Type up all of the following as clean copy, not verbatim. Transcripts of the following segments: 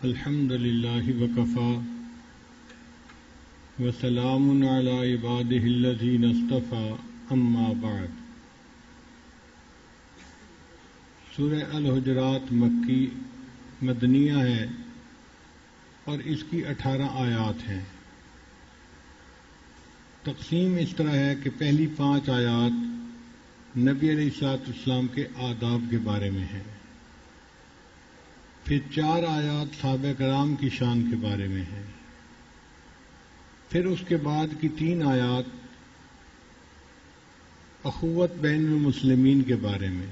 الحمد للہ وکفی وسلام علی عبادہ الذین اصطفی اما بعد۔ سورہ الحجرات مکی مدنیہ ہے اور اس کی 18 آیات ہیں۔ تقسیم اس طرح ہے کہ پہلی 5 آیات نبی علیہ الصلوۃ والسلام کے آداب کے بارے میں ہیں، پھر 4 آیات صحابہ کرام کی شان کے بارے میں ہیں، پھر اس کے بعد کی 3 آیات اخوت بین المسلمین کے بارے میں۔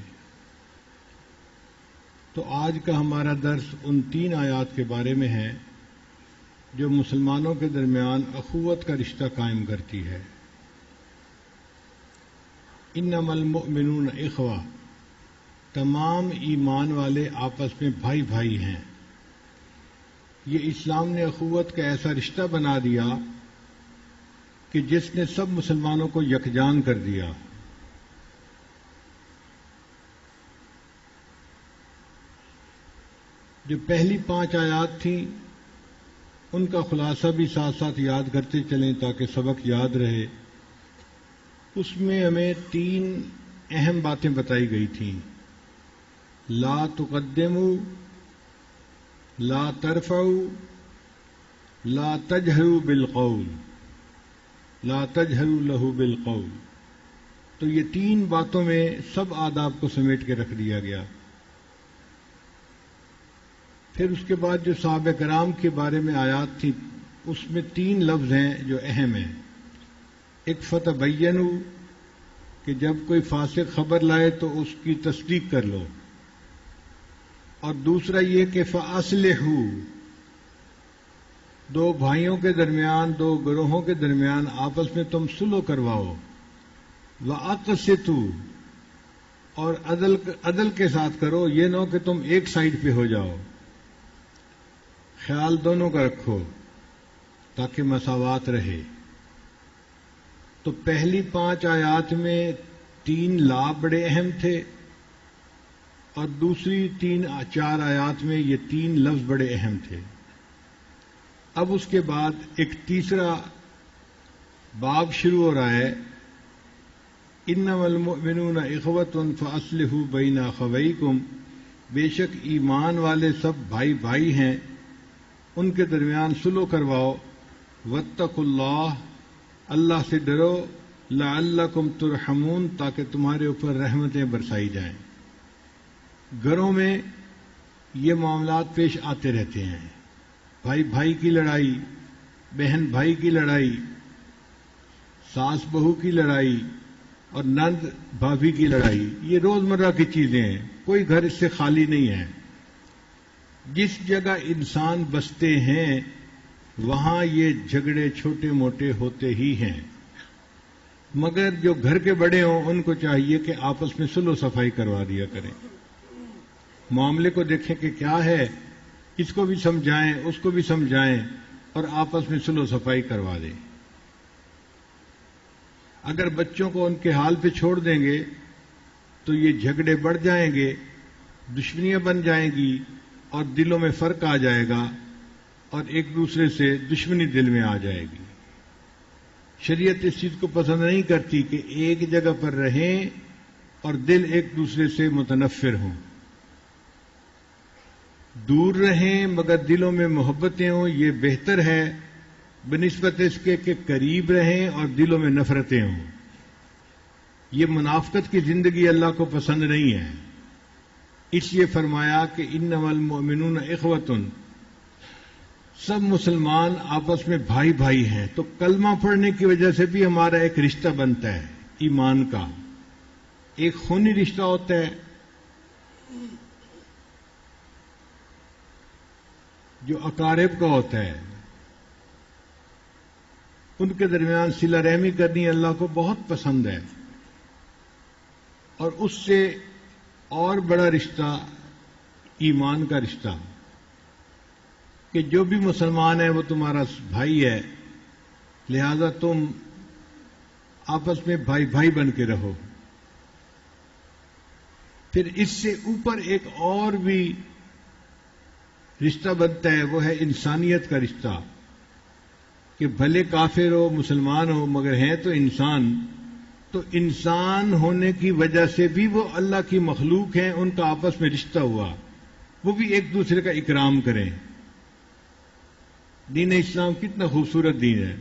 تو آج کا ہمارا درس ان 3 آیات کے بارے میں ہے جو مسلمانوں کے درمیان اخوت کا رشتہ قائم کرتی ہے۔ انما المؤمنون اخوہ، تمام ایمان والے آپس میں بھائی بھائی ہیں۔ یہ اسلام نے اخوت کا ایسا رشتہ بنا دیا کہ جس نے سب مسلمانوں کو یکجان کر دیا۔ جو پہلی 5 آیات تھیں ان کا خلاصہ بھی ساتھ ساتھ یاد کرتے چلیں تاکہ سبق یاد رہے۔ اس میں ہمیں 3 اہم باتیں بتائی گئی تھیں۔ لا تقدموا، لا ترفعوا، لا تجہروا بالقول، لا تجہروا له بالقول۔ تو یہ 3 باتوں میں سب آداب کو سمیٹ کے رکھ دیا گیا۔ پھر اس کے بعد جو صحابہ کرام کے بارے میں آیات تھی اس میں 3 لفظ ہیں جو اہم ہیں۔ ایک فتبینوا، کہ جب کوئی فاسق خبر لائے تو اس کی تصدیق کر لو، اور دوسرا یہ کہ فاصلحوا، 2 بھائیوں کے درمیان، 2 گروہوں کے درمیان آپس میں تم صلح کرواؤ۔ واقسطوا، اور عدل کے ساتھ کرو، یہ نہ ہو کہ تم ایک سائیڈ پہ ہو جاؤ، خیال دونوں کا رکھو تاکہ مساوات رہے۔ تو پہلی 5 آیات میں 3 لا بڑے اہم تھے اور دوسری 4 آیات میں یہ 3 لفظ بڑے اہم تھے۔ اب اس کے بعد ایک تیسرا باب شروع ہو رہا ہے، انما المؤمنون اخوۃ فاصلحوا بین اخویکم، بے شک ایمان والے سب بھائی بھائی ہیں، ان کے درمیان صلح کرواؤ۔ واتقوا اللہ، اللہ سے ڈرو، لعلکم ترحمون، تاکہ تمہارے اوپر رحمتیں برسائی جائیں۔ گھروں میں یہ معاملات پیش آتے رہتے ہیں، بھائی بھائی کی لڑائی، بہن بھائی کی لڑائی، ساس بہو کی لڑائی اور نند بھابھی کی لڑائی، یہ روزمرہ کی چیزیں ہیں، کوئی گھر اس سے خالی نہیں ہے۔ جس جگہ انسان بستے ہیں وہاں یہ جھگڑے چھوٹے موٹے ہوتے ہی ہیں، مگر جو گھر کے بڑے ہوں ان کو چاہیے کہ آپس میں صلح و صفائی کروا دیا کریں، معاملے کو دیکھیں کہ کیا ہے، اس کو بھی سمجھائیں اس کو بھی سمجھائیں اور آپس میں صلح و صفائی کروا دیں۔ اگر بچوں کو ان کے حال پہ چھوڑ دیں گے تو یہ جھگڑے بڑھ جائیں گے، دشمنیاں بن جائیں گی اور دلوں میں فرق آ جائے گا اور ایک دوسرے سے دشمنی دل میں آ جائے گی۔ شریعت اس چیز کو پسند نہیں کرتی کہ ایک جگہ پر رہیں اور دل ایک دوسرے سے متنفر ہوں۔ دور رہیں مگر دلوں میں محبتیں ہوں، یہ بہتر ہے بنسبت اس کے کہ قریب رہیں اور دلوں میں نفرتیں ہوں۔ یہ منافقت کی زندگی اللہ کو پسند نہیں ہے، اس لیے فرمایا کہ انما المؤمنون اخوۃ، سب مسلمان آپس میں بھائی بھائی ہیں۔ تو کلمہ پڑھنے کی وجہ سے بھی ہمارا ایک رشتہ بنتا ہے ایمان کا، ایک خونی رشتہ ہوتا ہے جو اقارب کا ہوتا ہے، ان کے درمیان صلہ رحمی کرنی اللہ کو بہت پسند ہے۔ اور اس سے اور بڑا رشتہ ایمان کا رشتہ، کہ جو بھی مسلمان ہے وہ تمہارا بھائی ہے، لہذا تم آپس میں بھائی بھائی بن کے رہو۔ پھر اس سے اوپر ایک اور بھی رشتہ بنتا ہے وہ ہے انسانیت کا رشتہ، کہ بھلے کافر ہو مسلمان ہو مگر ہیں تو انسان، تو انسان ہونے کی وجہ سے بھی وہ اللہ کی مخلوق ہیں، ان کا آپس میں رشتہ ہوا، وہ بھی ایک دوسرے کا اکرام کریں۔ دین اسلام کتنا خوبصورت دین ہے۔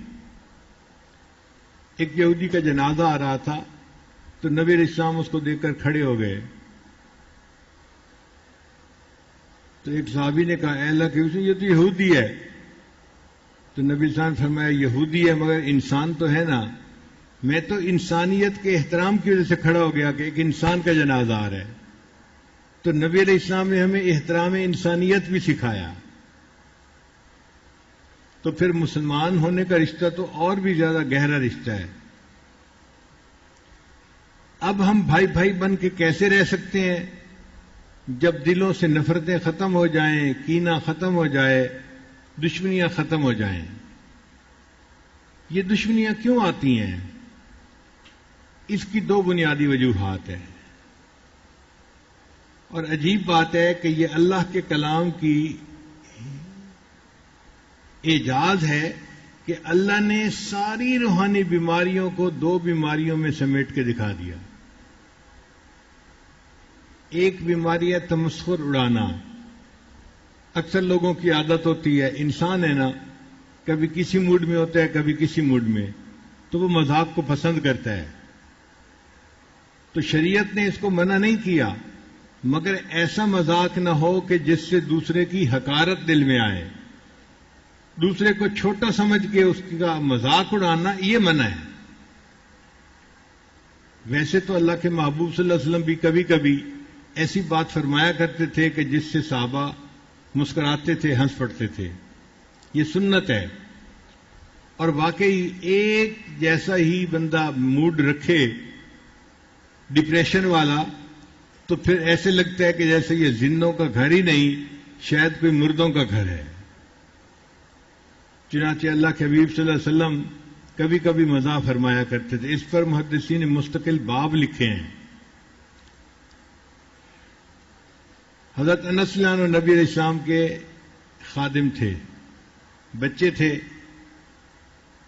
ایک یہودی کا جنازہ آ رہا تھا تو نبی علیہ السلام اس کو دیکھ کر کھڑے ہو گئے، تو ایک صحابی نے کہا اے اللہ کے رسول یہ تو یہودی ہے، تو نبی علیہ السلام نے فرمایا یہودی ہے مگر انسان تو ہے نا، میں تو انسانیت کے احترام کی وجہ سے کھڑا ہو گیا کہ ایک انسان کا جنازہ آ رہا ہے، تو نبی علیہ السلام نے ہمیں احترام انسانیت بھی سکھایا۔ تو پھر مسلمان ہونے کا رشتہ تو اور بھی زیادہ گہرا رشتہ ہے۔ اب ہم بھائی بھائی بن کے کیسے رہ سکتے ہیں جب دلوں سے نفرتیں ختم ہو جائیں، کینہ ختم ہو جائے، دشمنیاں ختم ہو جائیں؟ یہ دشمنیاں کیوں آتی ہیں؟ اس کی دو بنیادی وجوہات ہیں، اور عجیب بات ہے کہ یہ اللہ کے کلام کی اعجاز ہے کہ اللہ نے ساری روحانی بیماریوں کو دو بیماریوں میں سمیٹ کے دکھا دیا۔ ایک بیماری ہے تمسخر اڑانا۔ اکثر لوگوں کی عادت ہوتی ہے، انسان ہے نا، کبھی کسی موڈ میں ہوتا ہے کبھی کسی موڈ میں، تو وہ مذاق کو پسند کرتا ہے۔ تو شریعت نے اس کو منع نہیں کیا، مگر ایسا مذاق نہ ہو کہ جس سے دوسرے کی حقارت دل میں آئے، دوسرے کو چھوٹا سمجھ کے اس کا مذاق اڑانا، یہ منع ہے۔ ویسے تو اللہ کے محبوب صلی اللہ علیہ وسلم بھی کبھی کبھی ایسی بات فرمایا کرتے تھے کہ جس سے صحابہ مسکراتے تھے، ہنس پڑتے تھے، یہ سنت ہے۔ اور واقعی ایک جیسا ہی بندہ موڈ رکھے ڈپریشن والا تو پھر ایسے لگتا ہے کہ جیسے یہ زندوں کا گھر ہی نہیں، شاید کوئی مردوں کا گھر ہے۔ چنانچہ اللہ کے حبیب صلی اللہ علیہ وسلم کبھی کبھی مزاح فرمایا کرتے تھے۔ اس پر محدثین نے مستقل باب لکھے ہیں۔ حضرت انس رضی اللہ عنہ نبی علیہ السلام کے خادم تھے، بچے تھے،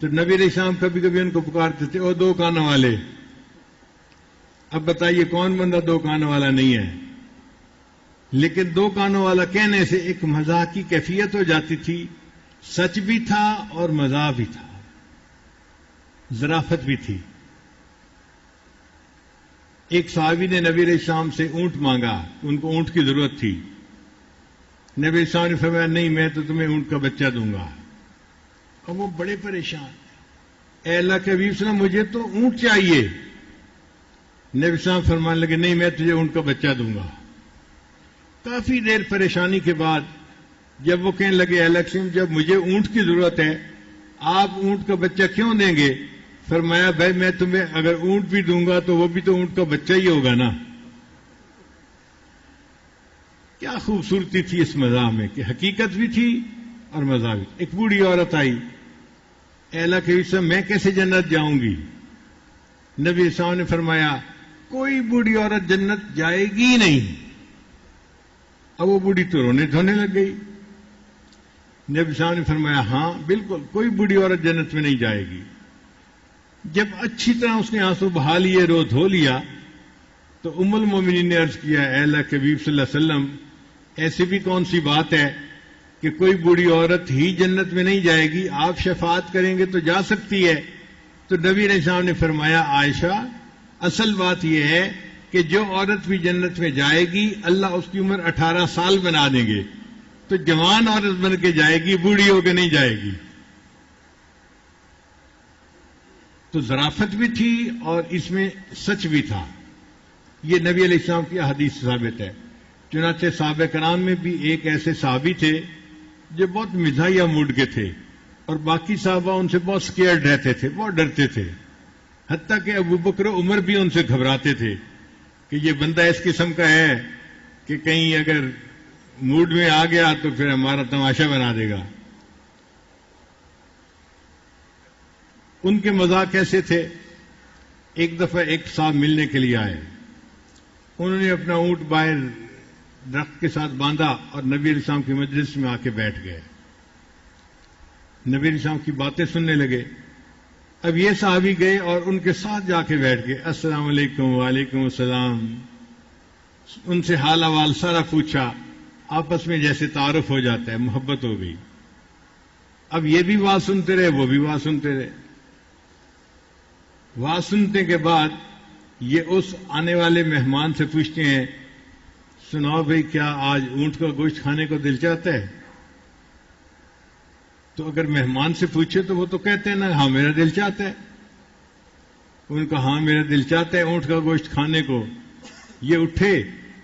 تو نبی علیہ السلام کبھی کبھی ان کو پکارتے تھے او دو کانوں والے۔ اب بتائیے کون بندہ دو کانوں والا نہیں ہے؟ لیکن دو کانوں والا کہنے سے ایک مزاح کی کیفیت ہو جاتی تھی، سچ بھی تھا اور مزاح بھی تھا، ظرافت بھی تھی۔ ایک صحابی نے نبی علیہ السلام سے اونٹ مانگا، ان کو اونٹ کی ضرورت تھی۔ نبی علیہ السلام نے فرمایا نہیں، میں تو تمہیں اونٹ کا بچہ دوں گا۔ اور وہ بڑے پریشان، اے اللہ کے حبیب صلی اللہ علیہ وسلم مجھے تو اونٹ چاہیے۔ نبی علیہ السلام فرمانے لگے نہیں، میں تجھے اونٹ کا بچہ دوں گا۔ کافی دیر پریشانی کے بعد جب وہ کہنے لگے اے اللہ کے حبیب جب مجھے اونٹ کی ضرورت ہے آپ اونٹ کا بچہ کیوں دیں گے؟ فرمایا بھائی میں تمہیں اگر اونٹ بھی دوں گا تو وہ بھی تو اونٹ کا بچہ ہی ہوگا نا۔ کیا خوبصورتی تھی اس مزاح میں کہ حقیقت بھی تھی اور مزاح بھی۔ ایک بوڑھی عورت آئی، اے اللہ کے حبیب میں کیسے جنت جاؤں گی؟ نبی السلام نے فرمایا کوئی بوڑھی عورت جنت جائے گی نہیں۔ اب وہ بوڑھی تو رونے دھونے لگ گئی۔ نبی السلام نے فرمایا ہاں بالکل کوئی بوڑھی عورت جنت میں نہیں جائے گی۔ جب اچھی طرح اس نے آنسو بہا لیے، رو دھو لیا، تو ام المومنین نے عرض کیا اے اللہ کے حبیب صلی اللہ علیہ وسلم ایسی بھی کون سی بات ہے کہ کوئی بوڑھی عورت ہی جنت میں نہیں جائے گی، آپ شفاعت کریں گے تو جا سکتی ہے۔ تو نبی علیہ السلام نے فرمایا عائشہ اصل بات یہ ہے کہ جو عورت بھی جنت میں جائے گی اللہ اس کی عمر 18 سال بنا دیں گے، تو جوان عورت بن کے جائے گی، بوڑھی ہو کے نہیں جائے گی۔ تو ظرافت بھی تھی اور اس میں سچ بھی تھا۔ یہ نبی علیہ السلام کی حدیث ثابت ہے۔ چنانچہ صحابہ کرام میں بھی ایک ایسے صحابی تھے جو بہت مزاحیہ موڈ کے تھے اور باقی صحابہ ان سے بہت سکیئرڈ رہتے تھے، بہت ڈرتے تھے، حتیٰ کہ ابو بکر و عمر بھی ان سے گھبراتے تھے کہ یہ بندہ اس قسم کا ہے کہ کہیں اگر موڈ میں آ گیا تو پھر ہمارا تماشا بنا دے گا۔ ان کے مذاق کیسے تھے؟ ایک دفعہ ایک صاحب ملنے کے لیے آئے، انہوں نے اپنا اونٹ باہر درخت کے ساتھ باندھا اور نبی علیہ السلام کی مجلس میں آ کے بیٹھ گئے. نبی علیہ السلام کی باتیں سننے لگے. اب یہ صحابی گئے اور ان کے ساتھ جا کے بیٹھ گئے. السلام علیکم. وعلیکم السلام. ان سے حال احوال سارا پوچھا. آپس میں جیسے تعارف ہو جاتا ہے, محبت ہو گئی. اب یہ بھی بات سنتے رہے, وہ بھی بات سنتے رہے. بات سننے کے بعد یہ اس آنے والے مہمان سے پوچھتے ہیں, سناؤ بھائی کیا آج اونٹ کا گوشت کھانے کو دل چاہتا ہے؟ تو اگر مہمان سے پوچھے تو وہ تو کہتے ہیں نا ہاں میرا دل چاہتا ہے. ان کا ہاں میرا دل چاہتا ہے اونٹ کا گوشت کھانے کو. یہ اٹھے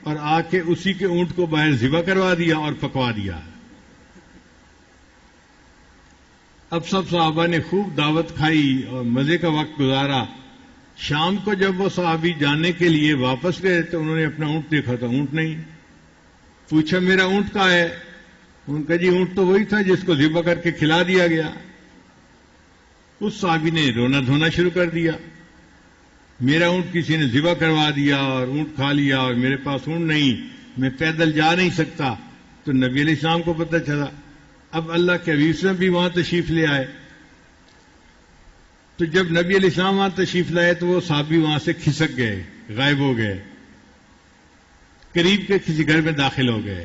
اور آ کے اسی کے اونٹ کو باہر ذبح کروا دیا اور پکوا دیا. اب سب صحابہ نے خوب دعوت کھائی اور مزے کا وقت گزارا. شام کو جب وہ صحابی جانے کے لیے واپس گئے تو انہوں نے اپنا اونٹ دیکھا تھا, اونٹ نہیں. پوچھا میرا اونٹ کہاں ہے؟ ان کا جی اونٹ تو وہی تھا جس کو ذبح کر کے کھلا دیا گیا. اس صحابی نے رونا دھونا شروع کر دیا, میرا اونٹ کسی نے ذبح کروا دیا اور اونٹ کھا لیا اور میرے پاس اونٹ نہیں, میں پیدل جا نہیں سکتا. تو نبی علیہ السلام کو پتہ چلا. اب اللہ کے حبیب سے بھی وہاں تشریف لے آئے. تو جب نبی علیہ السلام وہاں تشریف لائے تو وہ صحابی وہاں سے کھسک گئے, غائب ہو گئے, قریب کے کسی گھر میں داخل ہو گئے.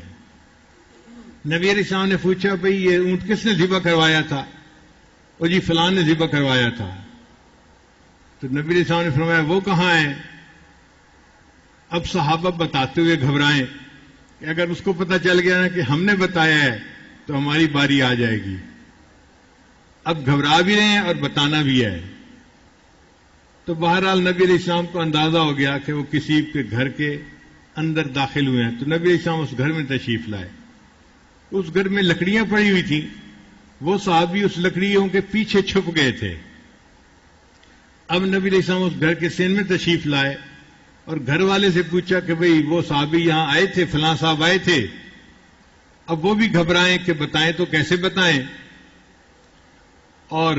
نبی علیہ السلام نے پوچھا بھئی یہ اونٹ کس نے ذبح کروایا تھا؟ وہ جی فلاں نے ذبح کروایا تھا. تو نبی علیہ السلام نے فرمایا وہ کہاں ہے؟ اب صحابہ بتاتے ہوئے گھبرائیں کہ اگر اس کو پتہ چل گیا نا کہ ہم نے بتایا ہے تو ہماری باری آ جائے گی. اب گھبرا بھی رہے ہیں اور بتانا بھی ہے. تو بہرحال نبی علیہ السلام کو اندازہ ہو گیا کہ وہ کسی کے گھر کے اندر داخل ہوئے ہیں. تو نبی علیہ السلام اس گھر میں تشریف لائے. اس گھر میں لکڑیاں پڑی ہوئی تھیں. وہ صحابی اس لکڑیوں کے پیچھے چھپ گئے تھے. اب نبی علیہ السلام اس گھر کے سین میں تشریف لائے اور گھر والے سے پوچھا کہ بھئی وہ صحابی یہاں آئے تھے, فلاں صاحب آئے تھے. اب وہ بھی گھبرائیں کہ بتائیں تو کیسے بتائیں اور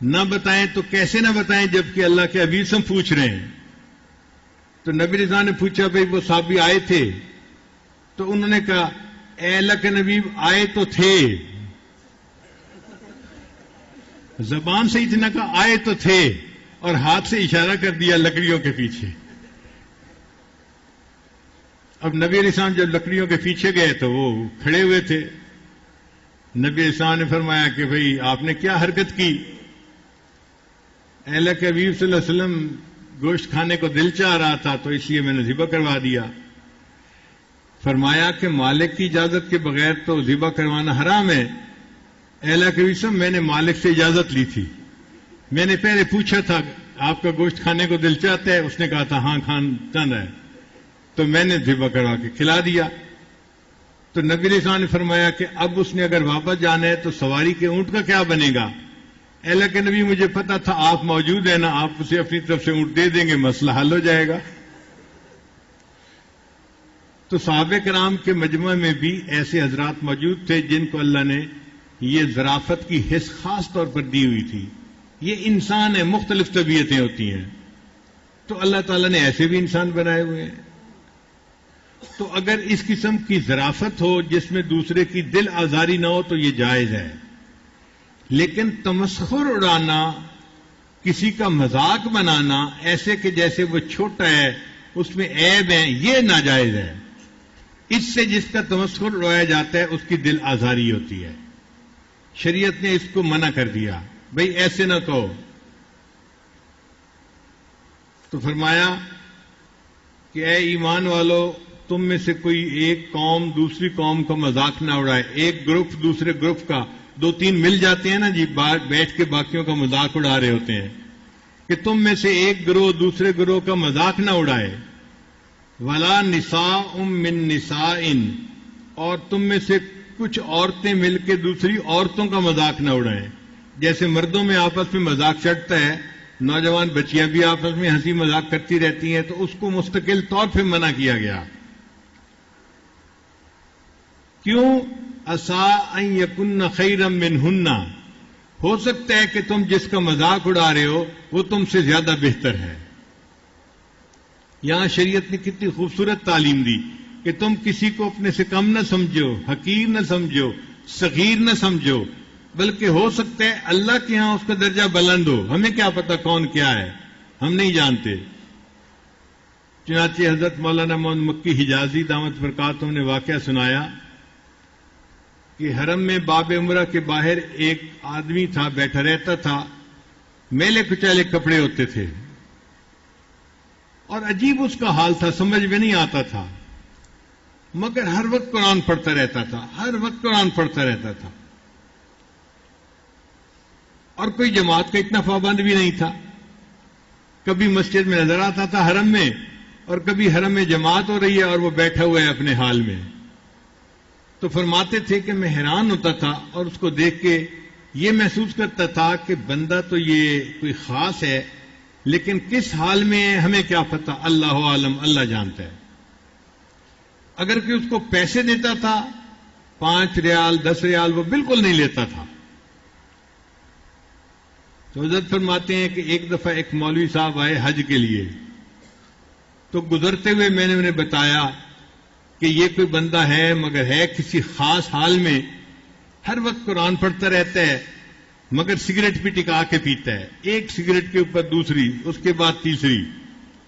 نہ بتائیں تو کیسے نہ بتائیں جبکہ اللہ کے حبیب سے پوچھ رہے ہیں. تو نبی علیہ السلام نے پوچھا بھئی وہ صحابی آئے تھے؟ تو انہوں نے کہا اے اللہ کے نبی آئے تو تھے. زبان سے اتنا کہا آئے تو تھے اور ہاتھ سے اشارہ کر دیا لکڑیوں کے پیچھے. اب نبی علیہ السلام جب لکڑیوں کے پیچھے گئے تو وہ کھڑے ہوئے تھے. نبی علیہ السلام نے فرمایا کہ بھئی آپ نے کیا حرکت کی؟ اے اللہ کے حبیب صلی اللہ علیہ وسلم گوشت کھانے کو دل چاہ رہا تھا تو اس لیے میں نے ذبح کروا دیا. فرمایا کہ مالک کی اجازت کے بغیر تو ذبح کروانا حرام ہے. اے اللہ کے حبیب صلی میں نے مالک سے اجازت لی تھی. میں نے پہلے پوچھا تھا آپ کا گوشت کھانے کو دل چاہتا ہے؟ اس نے کہا تھا ہاں کھانا ہے. تو میں نے ذبح کروا کے کھلا دیا. تو نبی علیہ السلام نے فرمایا کہ اب اس نے اگر واپس جانا ہے تو سواری کے اونٹ کا کیا بنے گا؟ اے اللہ کے نبی مجھے پتا تھا آپ موجود ہیں نا, آپ اسے اپنی طرف سے اونٹ دے دیں گے, مسئلہ حل ہو جائے گا. تو صحابہ کرام کے مجمع میں بھی ایسے حضرات موجود تھے جن کو اللہ نے یہ ظرافت کی حس خاص طور پر دی ہوئی تھی. یہ انسان ہے, مختلف طبیعتیں ہوتی ہیں, تو اللہ تعالیٰ نے ایسے بھی انسان بنائے ہوئے ہیں. تو اگر اس قسم کی ظرافت ہو جس میں دوسرے کی دل آزاری نہ ہو تو یہ جائز ہے. لیکن تمسخر اڑانا, کسی کا مذاق بنانا ایسے کہ جیسے وہ چھوٹا ہے, اس میں عیب ہے, یہ ناجائز ہے. اس سے جس کا تمسخر اڑایا جاتا ہے اس کی دل آزاری ہوتی ہے. شریعت نے اس کو منع کر دیا, بھئی ایسے نہ کہو. تو فرمایا کہ اے ایمان والو, تم میں سے کوئی ایک قوم دوسری قوم کا مذاق نہ اڑائے. ایک گروپ دوسرے گروپ کا, دو تین مل جاتے ہیں نا جی, بیٹھ کے باقیوں کا مذاق اڑا رہے ہوتے ہیں, کہ تم میں سے ایک گروہ دوسرے گروہ کا مذاق نہ اڑائے. ولا نساء من نساء, اور تم میں سے کچھ عورتیں مل کے دوسری عورتوں کا مذاق نہ اڑائیں. جیسے مردوں میں آپس میں مذاق چڑھتا ہے, نوجوان بچیاں بھی آپس میں ہنسی مذاق کرتی رہتی ہیں, تو اس کو مستقل طور پہ منع کیا گیا. کیوں؟ عسى ان يكن خيرا منهن, ہو سکتا ہے کہ تم جس کا مذاق اڑا رہے ہو وہ تم سے زیادہ بہتر ہے. یہاں شریعت نے کتنی خوبصورت تعلیم دی کہ تم کسی کو اپنے سے کم نہ سمجھو، حقیر نہ سمجھو، صغیر نہ سمجھو، بلکہ ہو سکتا ہے اللہ کے ہاں اس کا درجہ بلند ہو. ہمیں کیا پتا کون کیا ہے، ہم نہیں جانتے. چنانچہ حضرت مولانا محمد مکی حجازی دامت برکاتہم نے واقعہ سنایا کہ حرم میں باب عمرہ کے باہر ایک آدمی تھا، بیٹھا رہتا تھا، میلے کچیلے کپڑے ہوتے تھے اور عجیب اس کا حال تھا، سمجھ میں نہیں آتا تھا، مگر ہر وقت قرآن پڑھتا رہتا تھا، ہر وقت قرآن پڑھتا رہتا تھا، اور کوئی جماعت کا اتنا پابند بھی نہیں تھا. کبھی مسجد میں نظر آتا تھا حرم میں، اور کبھی حرم میں جماعت ہو رہی ہے اور وہ بیٹھا ہوا ہے اپنے حال میں. تو فرماتے تھے کہ میں حیران ہوتا تھا اور اس کو دیکھ کے یہ محسوس کرتا تھا کہ بندہ تو یہ کوئی خاص ہے، لیکن کس حال میں ہے ہمیں کیا پتہ، اللہ عالم، اللہ جانتا ہے. اگر کہ اس کو پیسے دیتا تھا 5 ریال 10 ریال وہ بالکل نہیں لیتا تھا. تو حضرت فرماتے ہیں کہ ایک دفعہ ایک مولوی صاحب آئے حج کے لیے، تو گزرتے ہوئے میں نے انہیں بتایا کہ یہ کوئی بندہ ہے مگر ہے کسی خاص حال میں، ہر وقت قرآن پڑھتا رہتا ہے مگر سگریٹ بھی ٹکا کے پیتا ہے، ایک سگریٹ کے اوپر دوسری، اس کے بعد تیسری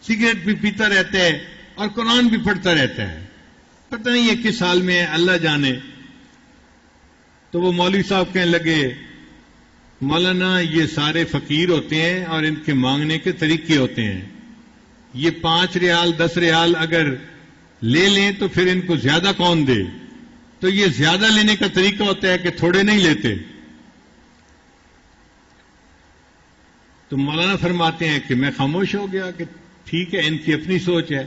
سگریٹ بھی پیتا رہتا ہے اور قرآن بھی پڑھتا رہتا ہے. پتہ نہیں یہ کس حال میں ہے، اللہ جانے. تو وہ مولوی صاحب کہنے لگے مولانا یہ سارے فقیر ہوتے ہیں اور ان کے مانگنے کے طریقے ہوتے ہیں. یہ 5 ریال 10 ریال اگر لے لیں تو پھر ان کو زیادہ کون دے؟ تو یہ زیادہ لینے کا طریقہ ہوتا ہے کہ تھوڑے نہیں لیتے. تو مولانا فرماتے ہیں کہ میں خاموش ہو گیا کہ ٹھیک ہے، ان کی اپنی سوچ ہے.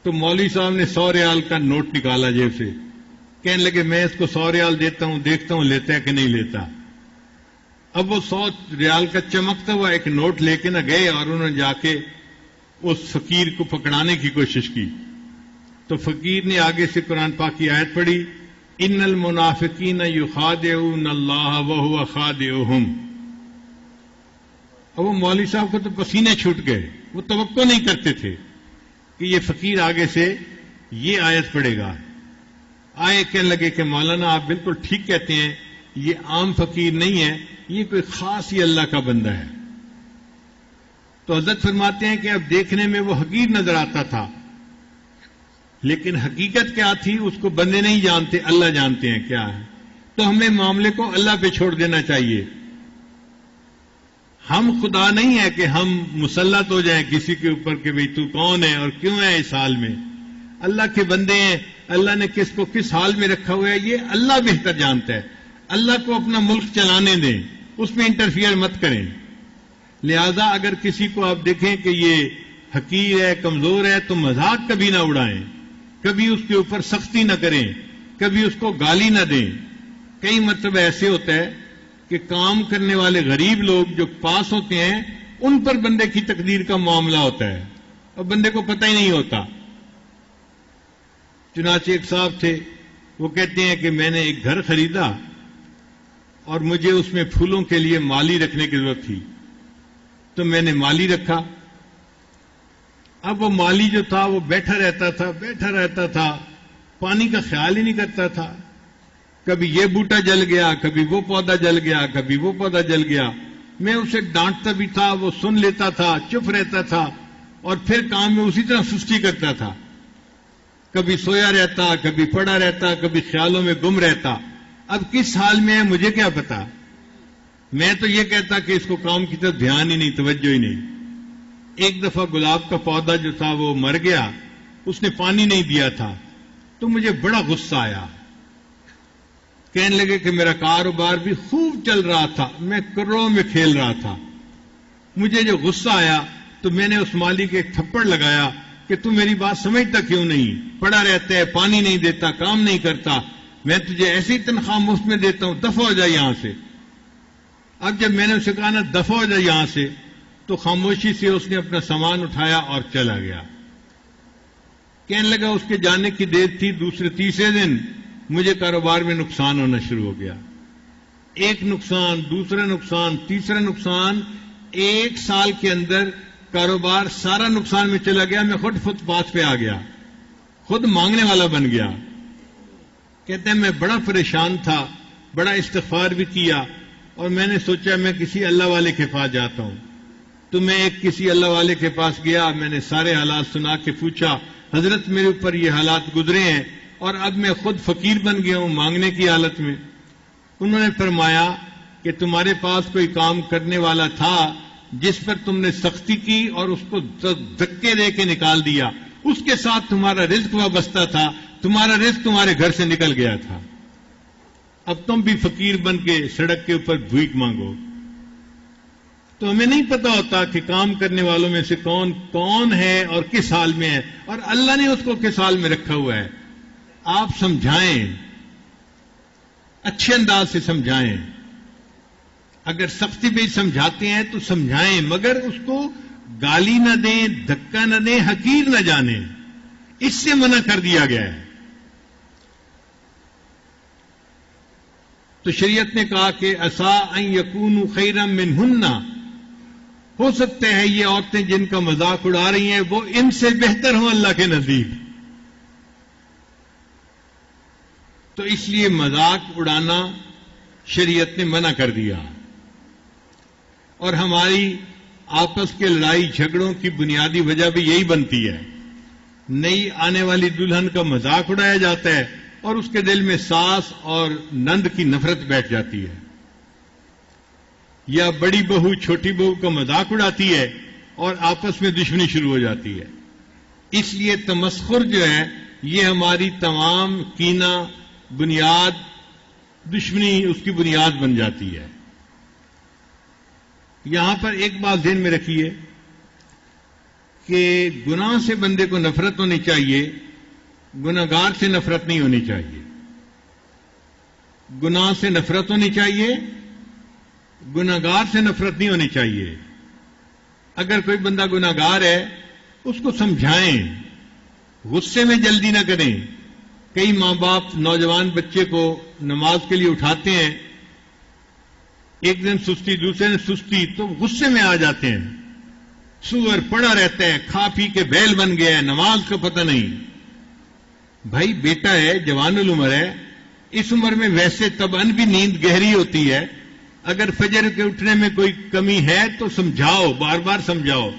تو مولوی صاحب نے 100 ریال کا نوٹ نکالا جیب سے، کہنے لگے میں اس کو 100 ریال دیتا ہوں، دیکھتا ہوں لیتا ہے کہ نہیں لیتا. اب وہ 100 ریال کا چمکتا ہوا ایک نوٹ لے کے نہ گئے اور انہوں نے جا کے اس فقیر کو پکڑانے کی کوشش کی. تو فقیر نے آگے سے قرآن پاک کی آیت پڑھی، ان المنافقین یخادعون اللہ وہو خادعہم. اور وہ مولوی صاحب کو تو پسینے چھوٹ گئے، وہ توقع نہیں کرتے تھے کہ یہ فقیر آگے سے یہ آیت پڑھے گا. آئے کہنے لگے کہ مولانا آپ بالکل ٹھیک کہتے ہیں، یہ عام فقیر نہیں ہے، یہ کوئی خاص ہی اللہ کا بندہ ہے. تو حضرت فرماتے ہیں کہ اب دیکھنے میں وہ حقیر نظر آتا تھا، لیکن حقیقت کیا تھی اس کو بندے نہیں جانتے، اللہ جانتے ہیں کیا ہے. تو ہمیں معاملے کو اللہ پہ چھوڑ دینا چاہیے. ہم خدا نہیں ہے کہ ہم مسلط ہو جائیں کسی کے اوپر کہ بھئی تو کون ہے اور کیوں ہے اس حال میں. اللہ کے بندے ہیں، اللہ نے کس کو کس حال میں رکھا ہوا ہے یہ اللہ بہتر جانتا ہے. اللہ کو اپنا ملک چلانے دیں، اس میں انٹرفیئر مت کریں. لہذا اگر کسی کو آپ دیکھیں کہ یہ حقیر ہے، کمزور ہے، تو مذاق کبھی نہ اڑائیں، کبھی اس کے اوپر سختی نہ کریں، کبھی اس کو گالی نہ دیں. کئی مرتبہ ایسے ہوتا ہے کہ کام کرنے والے غریب لوگ جو پاس ہوتے ہیں ان پر بندے کی تقدیر کا معاملہ ہوتا ہے اور بندے کو پتہ ہی نہیں ہوتا. چنانچہ ایک صاحب تھے، وہ کہتے ہیں کہ میں نے ایک گھر خریدا اور مجھے اس میں پھولوں کے لیے مالی رکھنے کی ضرورت تھی، تو میں نے مالی رکھا. اب وہ مالی جو تھا وہ بیٹھا رہتا تھا، پانی کا خیال ہی نہیں کرتا تھا. کبھی یہ بوٹا جل گیا، کبھی وہ پودا جل گیا، کبھی وہ پودا جل گیا. میں اسے ڈانٹتا بھی تھا، وہ سن لیتا تھا، چپ رہتا تھا اور پھر کام میں اسی طرح سستی کرتا تھا. کبھی سویا رہتا، کبھی پڑا رہتا، کبھی خیالوں میں گم رہتا. اب کس حال میں ہے مجھے کیا پتا. میں تو یہ کہتا کہ اس کو کام کی طرف دھیان ہی نہیں، توجہ ہی نہیں. ایک دفعہ گلاب کا پودا جو تھا وہ مر گیا، اس نے پانی نہیں دیا تھا، تو مجھے بڑا غصہ آیا. کہنے لگے کہ میرا کاروبار بھی خوب چل رہا تھا، میں کروڑوں میں کھیل رہا تھا. مجھے جو غصہ آیا تو میں نے اس مالی کے ایک تھپڑ لگایا کہ تو میری بات سمجھتا کیوں نہیں، پڑا رہتا ہے، پانی نہیں دیتا، کام نہیں کرتا، میں تجھے ایسی تنخواہ مفت میں دیتا ہوں، دفع ہو جائے یہاں سے. اب جب میں نے اسے کہا نا دفع ہو جائے یہاں سے، تو خاموشی سے اس نے اپنا سامان اٹھایا اور چلا گیا. کہنے لگا اس کے جانے کی دیر تھی، دوسرے تیسرے دن مجھے کاروبار میں نقصان ہونا شروع ہو گیا. ایک نقصان، دوسرا نقصان، تیسرا نقصان. 1 سال کے اندر کاروبار سارا نقصان میں چلا گیا. میں خود فٹ پاتھ پہ آ گیا. خود مانگنے والا بن گیا. کہتے ہیں میں بڑا پریشان تھا, بڑا استغفار بھی کیا, اور میں نے سوچا میں کسی اللہ والے کے پاس جاتا ہوں. تو میں ایک کسی اللہ والے کے پاس گیا, میں نے سارے حالات سنا کے پوچھا, حضرت میرے اوپر یہ حالات گزرے ہیں اور اب میں خود فقیر بن گیا ہوں مانگنے کی حالت میں. انہوں نے فرمایا کہ تمہارے پاس کوئی کام کرنے والا تھا جس پر تم نے سختی کی اور اس کو دھکے دے کے نکال دیا, اس کے ساتھ تمہارا رزق وابستہ تھا, تمہارا رزق تمہارے گھر سے نکل گیا تھا. اب تم بھی فقیر بن کے سڑک کے اوپر بھیک مانگو. تو ہمیں نہیں پتا ہوتا کہ کام کرنے والوں میں سے کون کون ہے اور کس حال میں ہے, اور اللہ نے اس کو کس حال میں رکھا ہوا ہے. آپ سمجھائیں, اچھے انداز سے سمجھائیں. اگر سختی پہ سمجھاتے ہیں تو سمجھائیں, مگر اس کو گالی نہ دیں, دھکا نہ دیں, حقیر نہ جانیں. اس سے منع کر دیا گیا ہے. تو شریعت نے کہا کہ عسیٰ ان یکونوا خیرا منہن, ہو سکتے ہیں یہ عورتیں جن کا مذاق اڑا رہی ہیں وہ ان سے بہتر ہوں اللہ کے نزدیک. تو اس لیے مذاق اڑانا شریعت نے منع کر دیا. اور ہماری آپس کے لڑائی جھگڑوں کی بنیادی وجہ بھی یہی بنتی ہے. نئی آنے والی دلہن کا مذاق اڑایا جاتا ہے اور اس کے دل میں ساس اور نند کی نفرت بیٹھ جاتی ہے, یا بڑی بہو چھوٹی بہو کا مذاق اڑاتی ہے اور آپس میں دشمنی شروع ہو جاتی ہے. اس لیے تمسخر جو ہے یہ ہماری تمام کینہ بنیاد, دشمنی اس کی بنیاد بن جاتی ہے. یہاں پر ایک بات ذہن میں رکھیے کہ گناہ سے بندے کو نفرت ہونی چاہیے, گناہگار سے نفرت نہیں ہونی چاہیے. گناہ سے نفرت ہونی چاہیے, گناہگار سے نفرت نہیں ہونی چاہیے. اگر کوئی بندہ گناہگار ہے اس کو سمجھائیں, غصے میں جلدی نہ کریں. کئی ماں باپ نوجوان بچے کو نماز کے لیے اٹھاتے ہیں, ایک دن سستی, دوسرے دن سستی, تو غصے میں آ جاتے ہیں. سور پڑا رہتا ہے, کھا پی کے بیل بن گیا ہے, نماز کا پتہ نہیں. بھائی بیٹا ہے, جوان العمر ہے, اس عمر میں ویسے طبعاً بھی نیند گہری ہوتی ہے. اگر فجر کے اٹھنے میں کوئی کمی ہے تو سمجھاؤ, بار بار سمجھاؤ.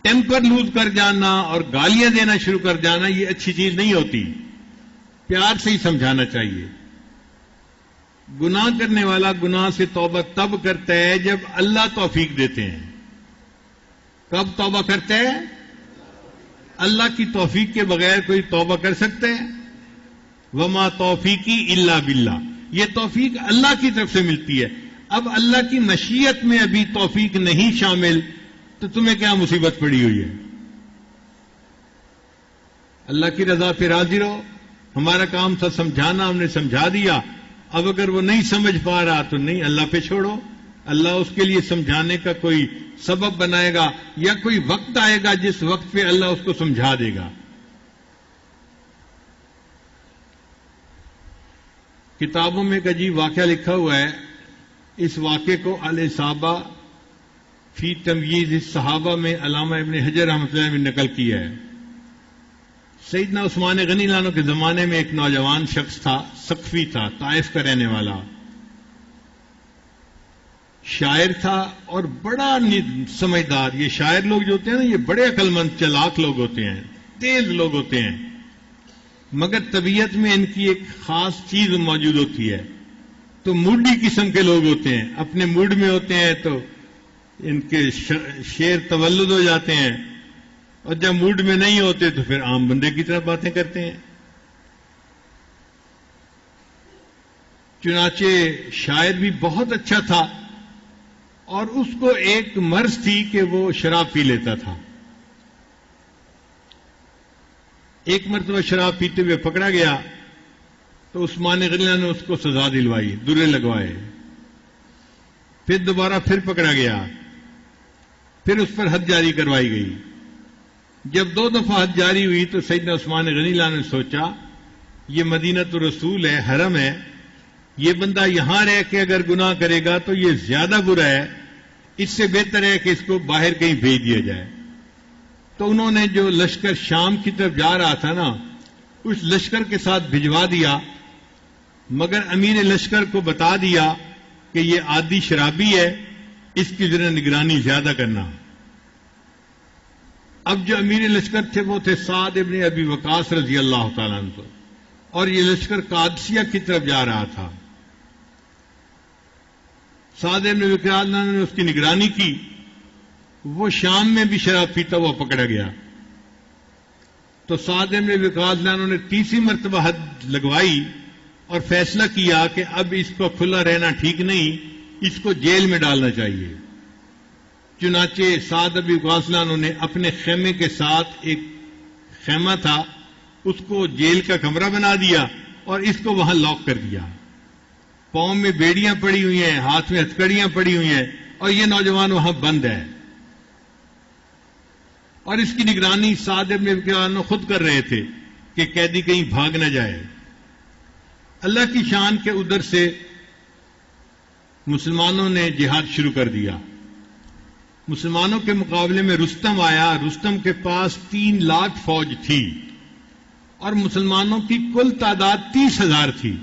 ٹیمپر لوز کر جانا اور گالیاں دینا شروع کر جانا یہ اچھی چیز نہیں ہوتی. پیار سے ہی سمجھانا چاہیے. گناہ کرنے والا گناہ سے توبہ تب کرتا ہے جب اللہ توفیق دیتے ہیں. کب توبہ کرتا ہے؟ اللہ کی توفیق کے بغیر کوئی توبہ کر سکتا ہے؟ وما توفیقی الا باللہ, یہ توفیق اللہ کی طرف سے ملتی ہے. اب اللہ کی مشیت میں ابھی توفیق نہیں شامل تو تمہیں کیا مصیبت پڑی ہوئی ہے؟ اللہ کی رضا پہ راضی رہو. ہمارا کام تھا سمجھانا, ہم نے سمجھا دیا. اب اگر وہ نہیں سمجھ پا رہا تو نہیں, اللہ پہ چھوڑو. اللہ اس کے لیے سمجھانے کا کوئی سبب بنائے گا, یا کوئی وقت آئے گا جس وقت پہ اللہ اس کو سمجھا دے گا. کتابوں میں ایک عجیب واقعہ لکھا ہوا ہے. اس واقعے کو الاصابہ فی تمییز الصحابہ میں علامہ ابن حجر رحمۃ اللہ نے نقل کیا ہے. سیدنا عثمان غنی اللہ عنہ کے زمانے میں ایک نوجوان شخص تھا, سقفی تھا, طائف کا رہنے والا, شاعر تھا اور بڑا سمجھدار. یہ شاعر لوگ جو ہوتے ہیں نا یہ بڑے عقل مند چلاک لوگ ہوتے ہیں, تیز لوگ ہوتے ہیں, مگر طبیعت میں ان کی ایک خاص چیز موجود ہوتی ہے. تو موڈی قسم کے لوگ ہوتے ہیں, اپنے موڈ میں ہوتے ہیں تو ان کے شعر تولد ہو جاتے ہیں, اور جب موڈ میں نہیں ہوتے تو پھر عام بندے کی طرح باتیں کرتے ہیں. چنانچہ شاعر بھی بہت اچھا تھا اور اس کو ایک مرض تھی کہ وہ شراب پی لیتا تھا. ایک مرتبہ شراب پیتے ہوئے پکڑا گیا تو عثمان غنی نے اس کو سزا دلوائی, درے لگوائے. پھر دوبارہ پھر پکڑا گیا, پھر اس پر حد جاری کروائی گئی. جب 2 دفعہ حد جاری ہوئی تو سیدنا عثمان غنی اللہ نے سوچا یہ مدینۃ الرسول ہے, حرم ہے, یہ بندہ یہاں رہ کے اگر گناہ کرے گا تو یہ زیادہ برا ہے, اس سے بہتر ہے کہ اس کو باہر کہیں بھیج دیا جائے. تو انہوں نے جو لشکر شام کی طرف جا رہا تھا نا, اس لشکر کے ساتھ بھجوا دیا، مگر امیر لشکر کو بتا دیا کہ یہ عادی شرابی ہے، اس کی ذرا نگرانی زیادہ کرنا۔ اب جو امیر لشکر تھے وہ تھے سعد ابن ابی وقاص رضی اللہ تعالیٰ عنہ، اور یہ لشکر قادسیہ کی طرف جا رہا تھا۔ سعد ابن ابی وقاص نے اس کی نگرانی کی۔ وہ شام میں بھی شراب پیتا ہوا پکڑا گیا، تو سعد ابن ابی وقاص نے تیسری مرتبہ حد لگوائی اور فیصلہ کیا کہ اب اس کو کھلا رہنا ٹھیک نہیں، اس کو جیل میں ڈالنا چاہیے۔ چنانچہ سعد ابن ابی وقاص نے اپنے خیمے کے ساتھ ایک خیمہ تھا، اس کو جیل کا کمرہ بنا دیا اور اس کو وہاں لاک کر دیا۔ پاؤں میں بیڑیاں پڑی ہوئی ہیں، ہاتھ میں ہتھکڑیاں پڑی ہوئی ہیں، اور یہ نوجوان وہاں بند ہے، اور اس کی نگرانی سعد ابن ابی وقاص خود کر رہے تھے کہ قیدی کہیں بھاگ نہ جائے۔ اللہ کی شان کے ادھر سے مسلمانوں نے جہاد شروع کر دیا۔ مسلمانوں کے مقابلے میں رستم آیا۔ رستم کے پاس 3 لاکھ فوج تھی اور مسلمانوں کی کل تعداد 30,000 تھی۔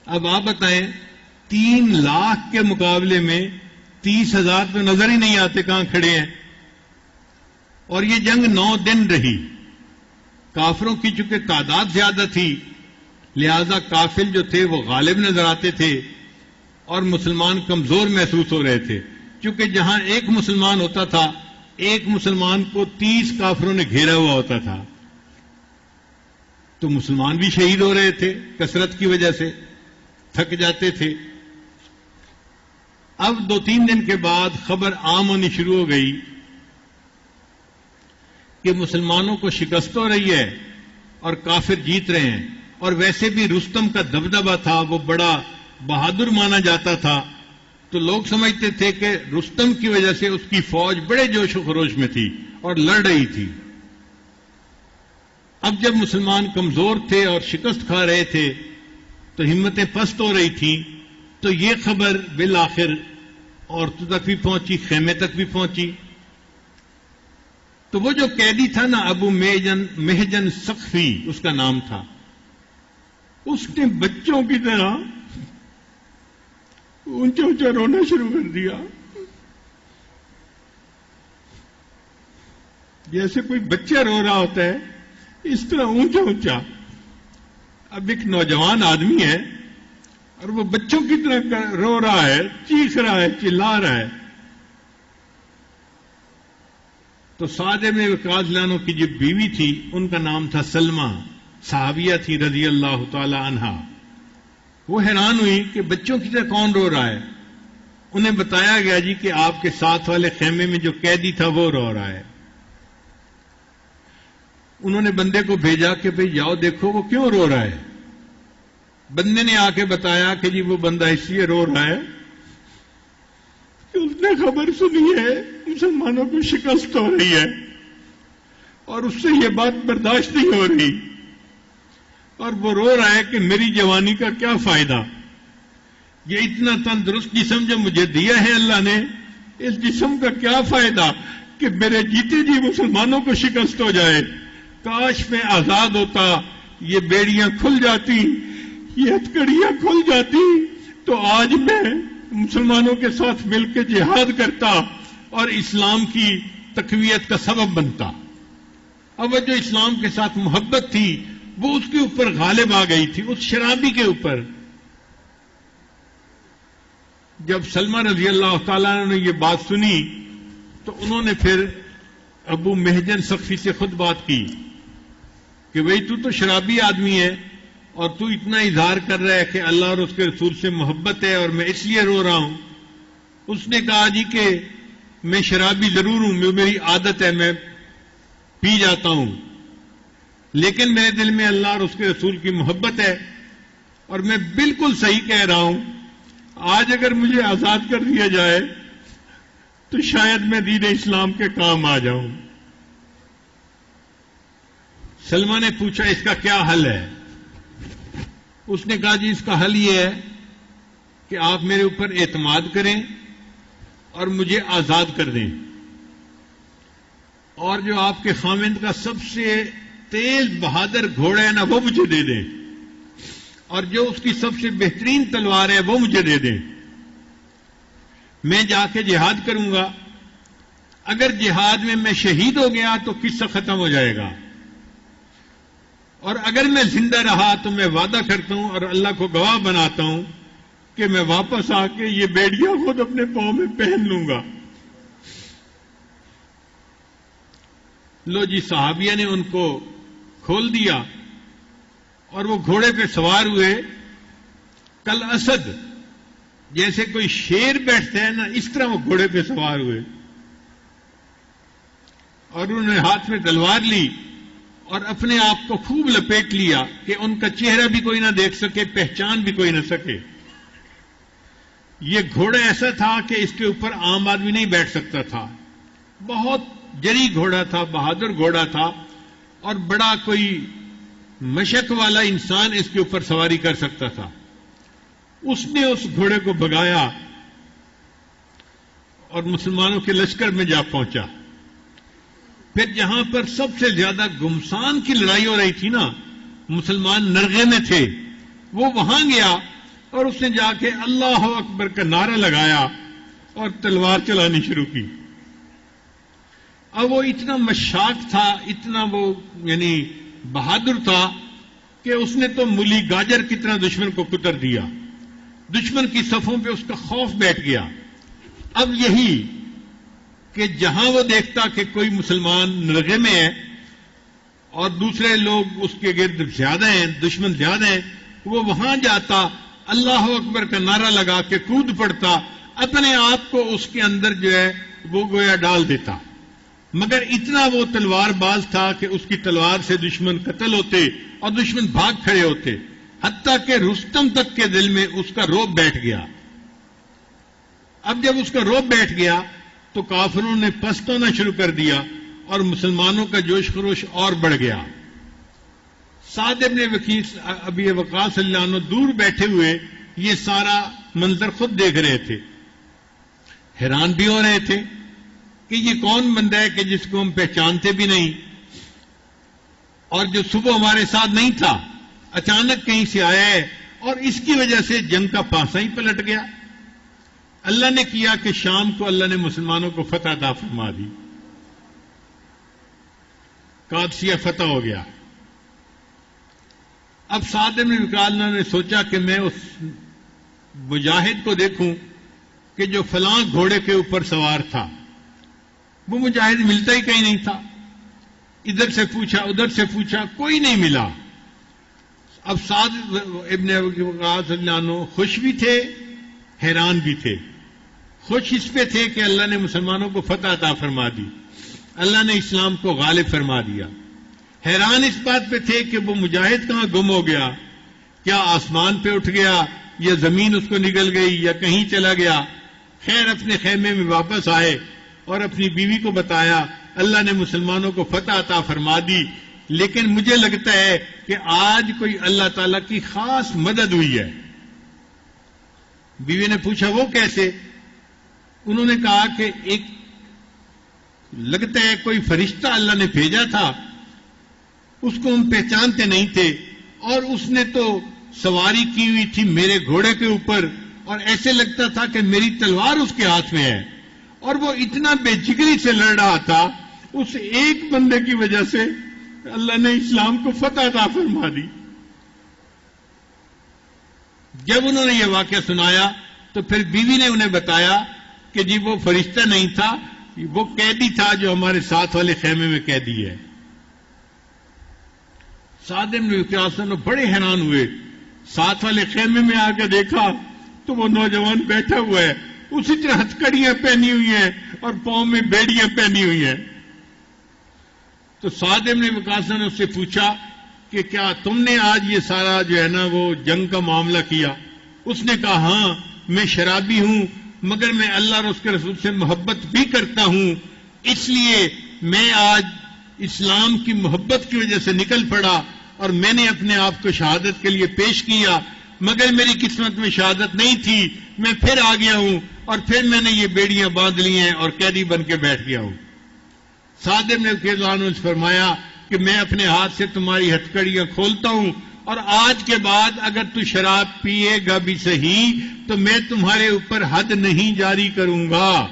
اب آپ بتائیں 3 لاکھ کے مقابلے میں 30,000 تو نظر ہی نہیں آتے کہاں کھڑے ہیں، اور یہ جنگ 9 دن رہی۔ کافروں کی چونکہ تعداد زیادہ تھی لہذا کافر جو تھے وہ غالب نظر آتے تھے اور مسلمان کمزور محسوس ہو رہے تھے، چونکہ جہاں ایک مسلمان ہوتا تھا ایک مسلمان کو 30 کافروں نے گھیرا ہوا ہوتا تھا، تو مسلمان بھی شہید ہو رہے تھے، کثرت کی وجہ سے تھک جاتے تھے۔ اب 2-3 دن کے بعد خبر عام ہونی شروع ہو گئی کہ مسلمانوں کو شکست ہو رہی ہے اور کافر جیت رہے ہیں، اور ویسے بھی رستم کا دبدبہ تھا، وہ بڑا بہادر مانا جاتا تھا، تو لوگ سمجھتے تھے کہ رستم کی وجہ سے اس کی فوج بڑے جوش و خروش میں تھی اور لڑ رہی تھی۔ اب جب مسلمان کمزور تھے اور شکست کھا رہے تھے تو ہمتیں پست ہو رہی تھیں، تو یہ خبر بالآخر عورتوں تک بھی پہنچی، خیمے تک بھی پہنچی۔ تو وہ جو قیدی تھا نا ابو محجن سقفی اس کا نام تھا، اس نے بچوں کی طرح اونچا اونچا رونا شروع کر دیا، جیسے کوئی بچہ رو رہا ہوتا ہے اس طرح اونچا اونچا۔ اب ایک نوجوان آدمی ہے اور وہ بچوں کی طرح رو رہا ہے، چیخ رہا ہے، چلا رہا ہے۔ تو سعد بن وقاص عنہ کی جو بیوی تھی ان کا نام تھا سلمہ، صحابیہ تھی رضی اللہ تعالی عنہا۔ وہ حیران ہوئی کہ بچوں کی طرح کون رو رہا ہے۔ انہیں بتایا گیا جی کہ آپ کے ساتھ والے خیمے میں جو قیدی تھا وہ رو رہا ہے۔ انہوں نے بندے کو بھیجا کہ بھئی جاؤ دیکھو وہ کیوں رو رہا ہے۔ بندے نے آ کے بتایا کہ جی وہ بندہ اس لیے رو رہا ہے کہ اس نے خبر سنی ہے مسلمانوں کو شکست ہو رہی ہے اور اس سے یہ بات برداشت نہیں ہو رہی، اور وہ رو رہا ہے کہ میری جوانی کا کیا فائدہ، یہ اتنا تندرست جسم جو مجھے دیا ہے اللہ نے، اس جسم کا کیا فائدہ کہ میرے جیتے جی مسلمانوں کو شکست ہو جائے۔ کاش میں آزاد ہوتا، یہ بیڑیاں کھل جاتی، یہ ہتھکڑیاں کھل جاتی، تو آج میں مسلمانوں کے ساتھ مل کے جہاد کرتا اور اسلام کی تقویت کا سبب بنتا۔ اب جو اسلام کے ساتھ محبت تھی وہ اس کے اوپر غالب آ گئی تھی، اس شرابی کے اوپر۔ جب سلمہ رضی اللہ تعالیٰ نے یہ بات سنی تو انہوں نے پھر ابو محجن سقفی سے خود بات کی کہ بھئی تو شرابی آدمی ہے اور تو اتنا اظہار کر رہا ہے کہ اللہ اور اس کے رسول سے محبت ہے اور میں اس لیے رو رہا ہوں۔ اس نے کہا جی کہ میں شرابی ضرور ہوں، میری عادت ہے، میں پی جاتا ہوں، لیکن میرے دل میں اللہ اور اس کے رسول کی محبت ہے اور میں بالکل صحیح کہہ رہا ہوں۔ آج اگر مجھے آزاد کر دیا جائے تو شاید میں دین اسلام کے کام آ جاؤں۔ سلمہ نے پوچھا اس کا کیا حل ہے؟ اس نے کہا جی اس کا حل یہ ہے کہ آپ میرے اوپر اعتماد کریں اور مجھے آزاد کر دیں، اور جو آپ کے خاوند کا سب سے تیز بہادر گھوڑا ہے نا وہ مجھے دے دیں، اور جو اس کی سب سے بہترین تلوار ہے وہ مجھے دے دیں، میں جا کے جہاد کروں گا۔ اگر جہاد میں شہید ہو گیا تو قصہ ختم ہو جائے گا، اور اگر میں زندہ رہا تو میں وعدہ کرتا ہوں اور اللہ کو گواہ بناتا ہوں کہ میں واپس آ کے یہ بیڑیاں خود اپنے پاؤں میں پہن لوں گا۔ لو جی، صحابیہ نے ان کو کھول دیا اور وہ گھوڑے پہ سوار ہوئے، کل اسد، جیسے کوئی شیر بیٹھتا ہے نا اس طرح وہ گھوڑے پہ سوار ہوئے، اور انہوں نے ہاتھ میں تلوار لی اور اپنے آپ کو خوب لپیٹ لیا کہ ان کا چہرہ بھی کوئی نہ دیکھ سکے، پہچان بھی کوئی نہ سکے۔ یہ گھوڑا ایسا تھا کہ اس کے اوپر عام آدمی نہیں بیٹھ سکتا تھا، بہت جری گھوڑا تھا، بہادر گھوڑا تھا، اور بڑا کوئی مشق والا انسان اس کے اوپر سواری کر سکتا تھا۔ اس نے اس گھوڑے کو بھگایا اور مسلمانوں کے لشکر میں جا پہنچا۔ پھر جہاں پر سب سے زیادہ گمسان کی لڑائی ہو رہی تھی نا، مسلمان نرغے میں تھے، وہ وہاں گیا اور اس نے جا کے اللہ اکبر کا نعرہ لگایا اور تلوار چلانی شروع کی۔ اب وہ اتنا مشاق تھا، اتنا وہ یعنی بہادر تھا کہ اس نے تو مولی گاجر کی طرح دشمن کو کتر دیا، دشمن کی صفوں پہ اس کا خوف بیٹھ گیا۔ اب یہی کہ جہاں وہ دیکھتا کہ کوئی مسلمان نرغے میں ہے اور دوسرے لوگ اس کے گرد زیادہ ہیں، دشمن زیادہ ہیں، وہ وہاں جاتا، اللہ اکبر کا نعرہ لگا کے کود پڑتا، اپنے آپ کو اس کے اندر جو ہے وہ گویا ڈال دیتا۔ مگر اتنا وہ تلوار باز تھا کہ اس کی تلوار سے دشمن قتل ہوتے اور دشمن بھاگ کھڑے ہوتے، حتیٰ کہ رستم تک کے دل میں اس کا رعب بیٹھ گیا۔ اب جب اس کا رعب بیٹھ گیا تو کافروں نے پست ہونا شروع کر دیا اور مسلمانوں کا جوش خروش اور بڑھ گیا۔ سعد بن ابی وقاص رضی اللہ عنہ دور بیٹھے ہوئے یہ سارا منظر خود دیکھ رہے تھے، حیران بھی ہو رہے تھے کہ یہ کون بندہ ہے کہ جس کو ہم پہچانتے بھی نہیں، اور جو صبح ہمارے ساتھ نہیں تھا، اچانک کہیں سے آیا ہے، اور اس کی وجہ سے جنگ کا پانسا ہی پلٹ گیا۔ اللہ نے کیا کہ شام کو اللہ نے مسلمانوں کو فتح عطا فرما دی، قادسیہ فتح ہو گیا۔ اب سعد بن وقاص نے سوچا کہ میں اس مجاہد کو دیکھوں کہ جو فلاں گھوڑے کے اوپر سوار تھا، وہ مجاہد ملتا ہی کہیں نہیں تھا۔ ادھر سے پوچھا، ادھر سے پوچھا، کوئی نہیں ملا۔ اب سعد ابن وقاص رضی اللہ عنہ خوش بھی تھے، حیران بھی تھے۔ خوش اس پہ تھے کہ اللہ نے مسلمانوں کو فتح عطا فرما دی، اللہ نے اسلام کو غالب فرما دیا۔ حیران اس بات پہ تھے کہ وہ مجاہد کہاں گم ہو گیا، کیا آسمان پہ اٹھ گیا یا زمین اس کو نگل گئی یا کہیں چلا گیا۔ خیر اپنے خیمے میں واپس آئے اور اپنی بیوی کو بتایا اللہ نے مسلمانوں کو فتح عطا فرما دی، لیکن مجھے لگتا ہے کہ آج کوئی اللہ تعالیٰ کی خاص مدد ہوئی ہے۔ بیوی نے پوچھا وہ کیسے؟ انہوں نے کہا کہ ایک لگتا ہے کوئی فرشتہ اللہ نے بھیجا تھا، اس کو ہم پہچانتے نہیں تھے، اور اس نے تو سواری کی ہوئی تھی میرے گھوڑے کے اوپر، اور ایسے لگتا تھا کہ میری تلوار اس کے ہاتھ میں ہے، اور وہ اتنا بے جگری سے لڑ رہا تھا، اس ایک بندے کی وجہ سے اللہ نے اسلام کو فتح عطا فرما دی۔ جب انہوں نے یہ واقعہ سنایا تو پھر بیوی نے انہیں بتایا کہ جی وہ فرشتہ نہیں تھا، وہ قیدی تھا جو ہمارے ساتھ والے خیمے میں قیدی ہے۔ سعد بن وقاص بڑے حیران ہوئے، ساتھ والے خیمے میں آ کے دیکھا تو وہ نوجوان بیٹھا ہوا ہے، اسی طرح ہتھکڑیاں پہنی ہوئی ہیں اور پاؤں میں بیڑیاں پہنی ہوئی ہیں۔ تو سعد بن وقاص نے اس سے پوچھا کہ کیا تم نے آج یہ سارا جو ہے نا وہ جنگ کا معاملہ کیا؟ اس نے کہا ہاں، میں شرابی ہوں مگر میں اللہ اور اس کے رسول سے محبت بھی کرتا ہوں، اس لیے میں آج اسلام کی محبت کی وجہ سے نکل پڑا اور میں نے اپنے آپ کو شہادت کے لیے پیش کیا، مگر میری قسمت میں شہادت نہیں تھی، میں پھر آ گیا ہوں اور پھر میں نے یہ بیڑیاں باندھ لی ہیں اور قیدی بن کے بیٹھ گیا ہوں۔ سعد بن وقاص نے فرمایا کہ میں اپنے ہاتھ سے تمہاری ہتھکڑیاں کھولتا ہوں، اور آج کے بعد اگر تو شراب پیے گا بھی صحیح تو میں تمہارے اوپر حد نہیں جاری کروں گا.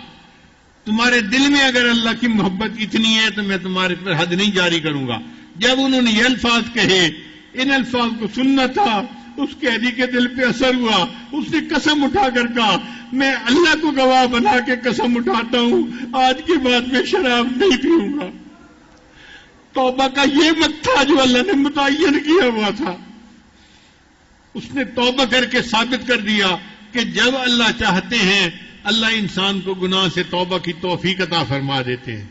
تمہارے دل میں اگر اللہ کی محبت اتنی ہے تو میں تمہارے پر حد نہیں جاری کروں گا. جب انہوں نے یہ الفاظ کہے، ان الفاظ کو سننا تھا، اس قیدی کے دل پہ اثر ہوا. اس نے قسم اٹھا کر کہا، میں اللہ کو گواہ بنا کے قسم اٹھاتا ہوں، آج کے بعد میں شراب نہیں پیوں گا. توبہ کا یہ وقت تھا جو اللہ نے متعین کیا ہوا تھا. اس نے توبہ کر کے ثابت کر دیا کہ جب اللہ چاہتے ہیں اللہ انسان کو گناہ سے توبہ کی توفیق عطا فرما دیتے ہیں.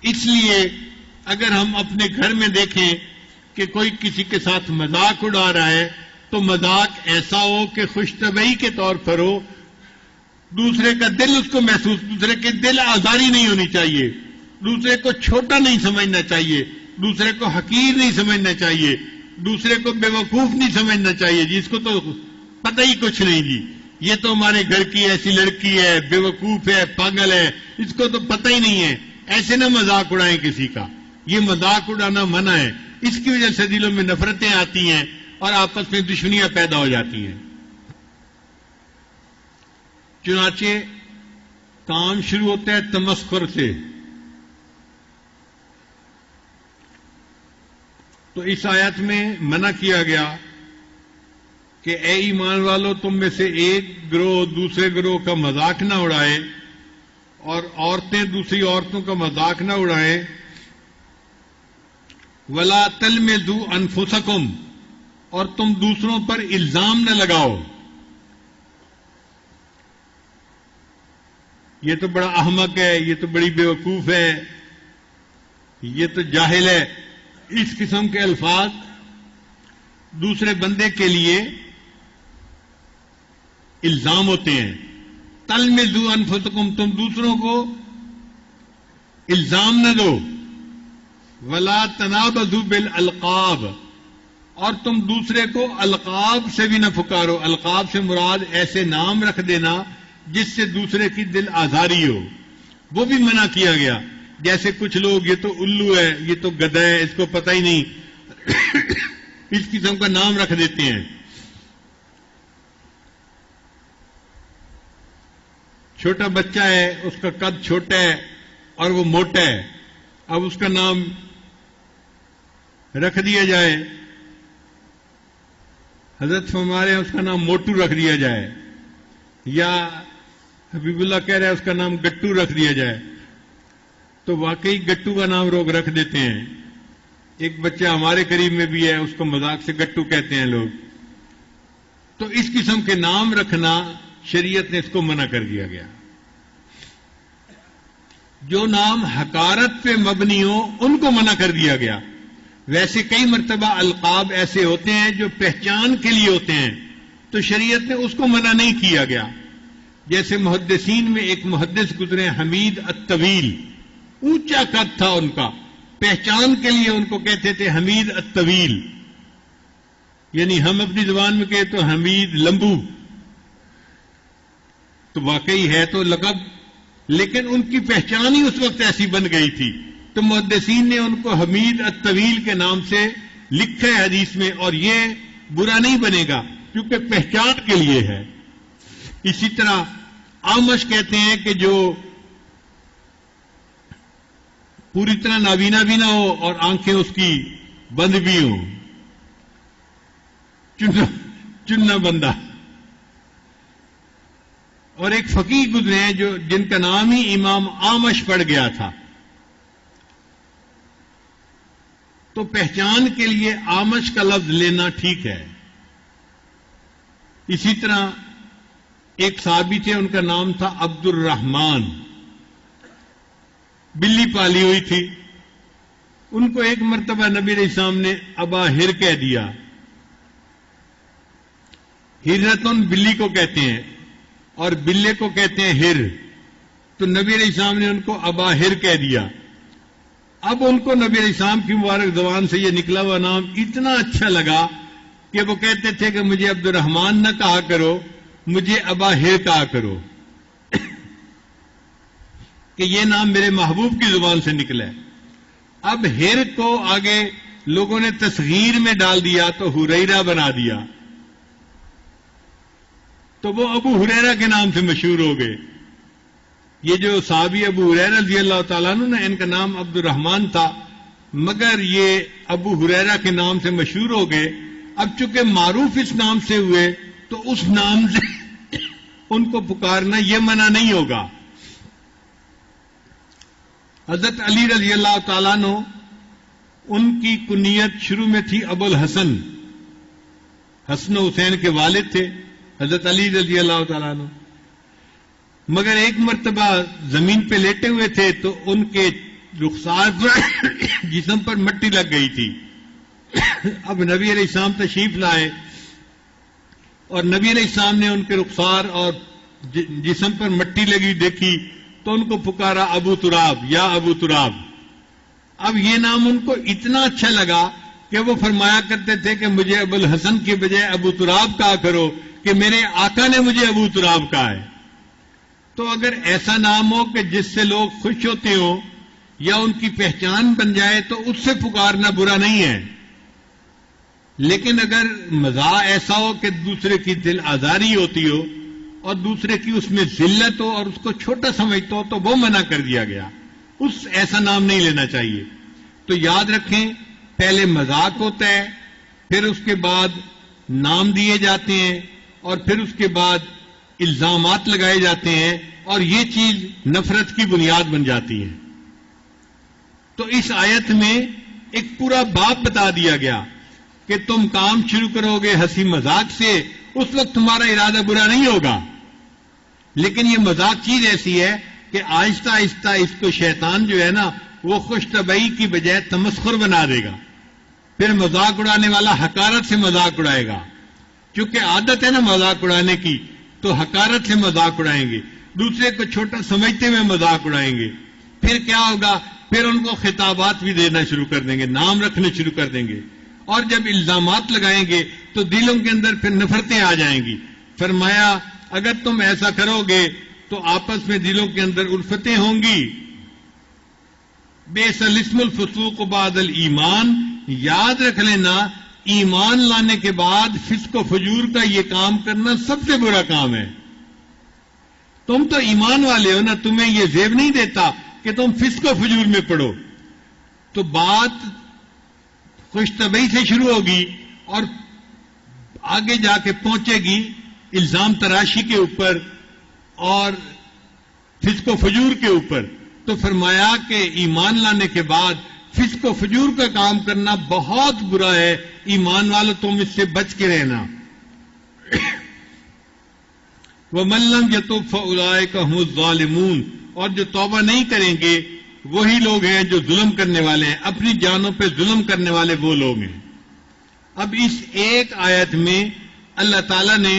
اس لیے اگر ہم اپنے گھر میں دیکھیں کہ کوئی کسی کے ساتھ مذاق اڑا رہا ہے تو مذاق ایسا ہو کہ خوش طبعی کے طور پر ہو، دوسرے کا دل اس کو محسوس، دوسرے کے دل آزاری نہیں ہونی چاہیے، دوسرے کو چھوٹا نہیں سمجھنا چاہیے، دوسرے کو حقیر نہیں سمجھنا چاہیے، دوسرے کو بے وقوف نہیں سمجھنا چاہیے. جس کو تو پتہ ہی کچھ نہیں، جی یہ تو ہمارے گھر کی ایسی لڑکی ہے، بے وقوف ہے، پاگل ہے، اس کو تو پتہ ہی نہیں ہے. ایسے نہ مذاق اڑائیں کسی کا. یہ مذاق اڑانا منع ہے. اس کی وجہ سے دلوں میں نفرتیں آتی ہیں اور آپس میں دشمنیاں پیدا ہو جاتی ہیں. چنانچہ کام شروع ہوتا ہے تمسخر سے. تو اس آیت میں منع کیا گیا کہ اے ایمان والو، تم میں سے ایک گروہ دوسرے گروہ کا مذاق نہ اڑائے، اور عورتیں دوسری عورتوں کا مذاق نہ اڑائیں. وَلَا تَلْمِزُوا أَنفُسَكُمْ، اور تم دوسروں پر الزام نہ لگاؤ. یہ تو بڑا احمق ہے، یہ تو بڑی بیوقوف ہے، یہ تو جاہل ہے. اس قسم کے الفاظ دوسرے بندے کے لیے الزام ہوتے ہیں. تلمزوا انفسکم، تم دوسروں کو الزام نہ دو. ولا تنابزوا بالالقاب، اور تم دوسرے کو القاب سے بھی نہ پکارو. القاب سے مراد ایسے نام رکھ دینا جس سے دوسرے کی دل آزاری ہو، وہ بھی منع کیا گیا. جیسے کچھ لوگ یہ تو الو ہے، یہ تو گدھا ہے، اس کو پتہ ہی نہیں، اس قسم کا نام رکھ دیتے ہیں. چھوٹا بچہ ہے، اس کا قد چھوٹا ہے اور وہ موٹا ہے، اب اس کا نام رکھ دیا جائے، حضرت فرما رہے ہیں اس کا نام موٹو رکھ دیا جائے، یا حبیب اللہ کہہ رہے ہیں اس کا نام گٹو رکھ دیا جائے، تو واقعی گٹو کا نام لوگ رکھ دیتے ہیں. ایک بچہ ہمارے قریب میں بھی ہے، اس کو مذاق سے گٹو کہتے ہیں لوگ. تو اس قسم کے نام رکھنا شریعت نے اس کو منع کر دیا گیا. جو نام حقارت پہ مبنی ہو ان کو منع کر دیا گیا. ویسے کئی مرتبہ القاب ایسے ہوتے ہیں جو پہچان کے لیے ہوتے ہیں، تو شریعت نے اس کو منع نہیں کیا گیا. جیسے محدثین میں ایک محدث گزرے حمید الطویل، اونچا قد تھا ان کا، پہچان کے لیے ان کو کہتے تھے حمید الطویل. یعنی ہم اپنی زبان میں کہتے تو حمید لمبو، تو واقعی ہے تو لقب، لیکن ان کی پہچان ہی اس وقت ایسی بن گئی تھی، تو محدثین نے ان کو حمید الطویل کے نام سے لکھا ہے حدیث میں، اور یہ برا نہیں بنے گا کیونکہ پہچان کے لیے ہے. اسی طرح آمش کہتے ہیں کہ جو پوری طرح نابینا بھی نہ ہو اور آنکھیں اس کی بند بھی ہوں، چننا بندہ. اور ایک فقیہ گزرے ہیں جو جن کا نام ہی امام آمش پڑ گیا تھا. تو پہچان کے لیے آمش کا لفظ لینا ٹھیک ہے. اسی طرح ایک صحابی تھے، ان کا نام تھا عبد الرحمان، بلی پالی ہوئی تھی. ان کو ایک مرتبہ نبی علیہ السلام نے ابا ہر کہہ دیا. ہرتن بلی کو کہتے ہیں اور بلے کو کہتے ہیں ہر، تو نبی علیہ السلام نے ان کو ابا ہر کہہ دیا. اب ان کو نبی علیہ السلام کی مبارک زبان سے یہ نکلا ہوا نام اتنا اچھا لگا کہ وہ کہتے تھے کہ مجھے عبد الرحمان نہ کہا کرو، مجھے ابا ہر کہا کرو، کہ یہ نام میرے محبوب کی زبان سے نکلا ہے. اب ہر کو آگے لوگوں نے تصغیر میں ڈال دیا تو ہریرہ بنا دیا، تو وہ ابو ہریرہ کے نام سے مشہور ہو گئے. یہ جو صحابی ابو ہریرہ رضی اللہ تعالیٰ عنہ نا، ان کا نام عبد الرحمن تھا، مگر یہ ابو ہریرہ کے نام سے مشہور ہو گئے. اب چونکہ معروف اس نام سے ہوئے تو اس نام سے ان کو پکارنا یہ منع نہیں ہوگا. حضرت علی رضی اللہ تعالیٰ عنہ ان کی کنیت شروع میں تھی ابو الحسن، حسن و حسین کے والد تھے حضرت علی رضی اللہ تعالیٰ عنہ. مگر ایک مرتبہ زمین پہ لیٹے ہوئے تھے تو ان کے رخسار پر جسم پر مٹی لگ گئی تھی. اب نبی علیہ السلام تشریف لائے اور نبی علیہ السلام نے ان کے رخسار اور جسم پر مٹی لگی دیکھی تو ان کو پکارا ابو تراب، یا ابو تراب. اب یہ نام ان کو اتنا اچھا لگا کہ وہ فرمایا کرتے تھے کہ مجھے ابو الحسن کے بجائے ابو تراب کہا کرو کہ میرے آقا نے مجھے ابو تراب کہا ہے. تو اگر ایسا نام ہو کہ جس سے لوگ خوش ہوتے ہوں یا ان کی پہچان بن جائے تو اس سے پکارنا برا نہیں ہے. لیکن اگر مزاح ایسا ہو کہ دوسرے کی دل آزاری ہوتی ہو اور دوسرے کی اس میں ذلت ہو اور اس کو چھوٹا سمجھتا ہو تو وہ منع کر دیا گیا. اس ایسا نام نہیں لینا چاہیے. تو یاد رکھیں، پہلے مذاق ہوتا ہے، پھر اس کے بعد نام دیے جاتے ہیں اور پھر اس کے بعد الزامات لگائے جاتے ہیں اور یہ چیز نفرت کی بنیاد بن جاتی ہے. تو اس آیت میں ایک پورا باب بتا دیا گیا کہ تم کام شروع کرو گے ہنسی مذاق سے، اس وقت تمہارا ارادہ برا نہیں ہوگا، لیکن یہ مذاق چیز ایسی ہے کہ آہستہ آہستہ اس کو شیطان جو ہے نا وہ خوش طبعی کی بجائے تمسخر بنا دے گا. پھر مذاق اڑانے والا حقارت سے مذاق اڑائے گا، چونکہ عادت ہے نا مذاق اڑانے کی، تو حقارت سے مذاق اڑائیں گے، دوسرے کو چھوٹا سمجھتے ہوئے مذاق اڑائیں گے. پھر کیا ہوگا؟ پھر ان کو خطابات بھی دینا شروع کر دیں گے، نام رکھنے شروع کر دیں گے، اور جب الزامات لگائیں گے تو دلوں کے اندر پھر نفرتیں آ جائیں گی. فرمایا اگر تم ایسا کرو گے تو آپس میں دلوں کے اندر الفتیں ہوں گی. بئس الاسم الفسوق بعد الایمان، یاد رکھ لینا ایمان لانے کے بعد فسق و فجور کا یہ کام کرنا سب سے برا کام ہے. تم تو ایمان والے ہو نا، تمہیں یہ زیب نہیں دیتا کہ تم فسق و فجور میں پڑو. تو بات خوش طبعی سے شروع ہوگی اور آگے جا کے پہنچے گی الزام تراشی کے اوپر اور فسق و فجور کے اوپر. تو فرمایا کہ ایمان لانے کے بعد فسق و فجور کا کام کرنا بہت برا ہے، ایمان والو تم اس سے بچ کے رہنا. وَمَن لَّمْ يَتُبْ فَأُولَٰئِكَ هُمُ الظَّالِمُونَ، اور جو توبہ نہیں کریں گے وہی لوگ ہیں جو ظلم کرنے والے ہیں، اپنی جانوں پہ ظلم کرنے والے وہ لوگ ہیں. اب اس ایک آیت میں اللہ تعالیٰ نے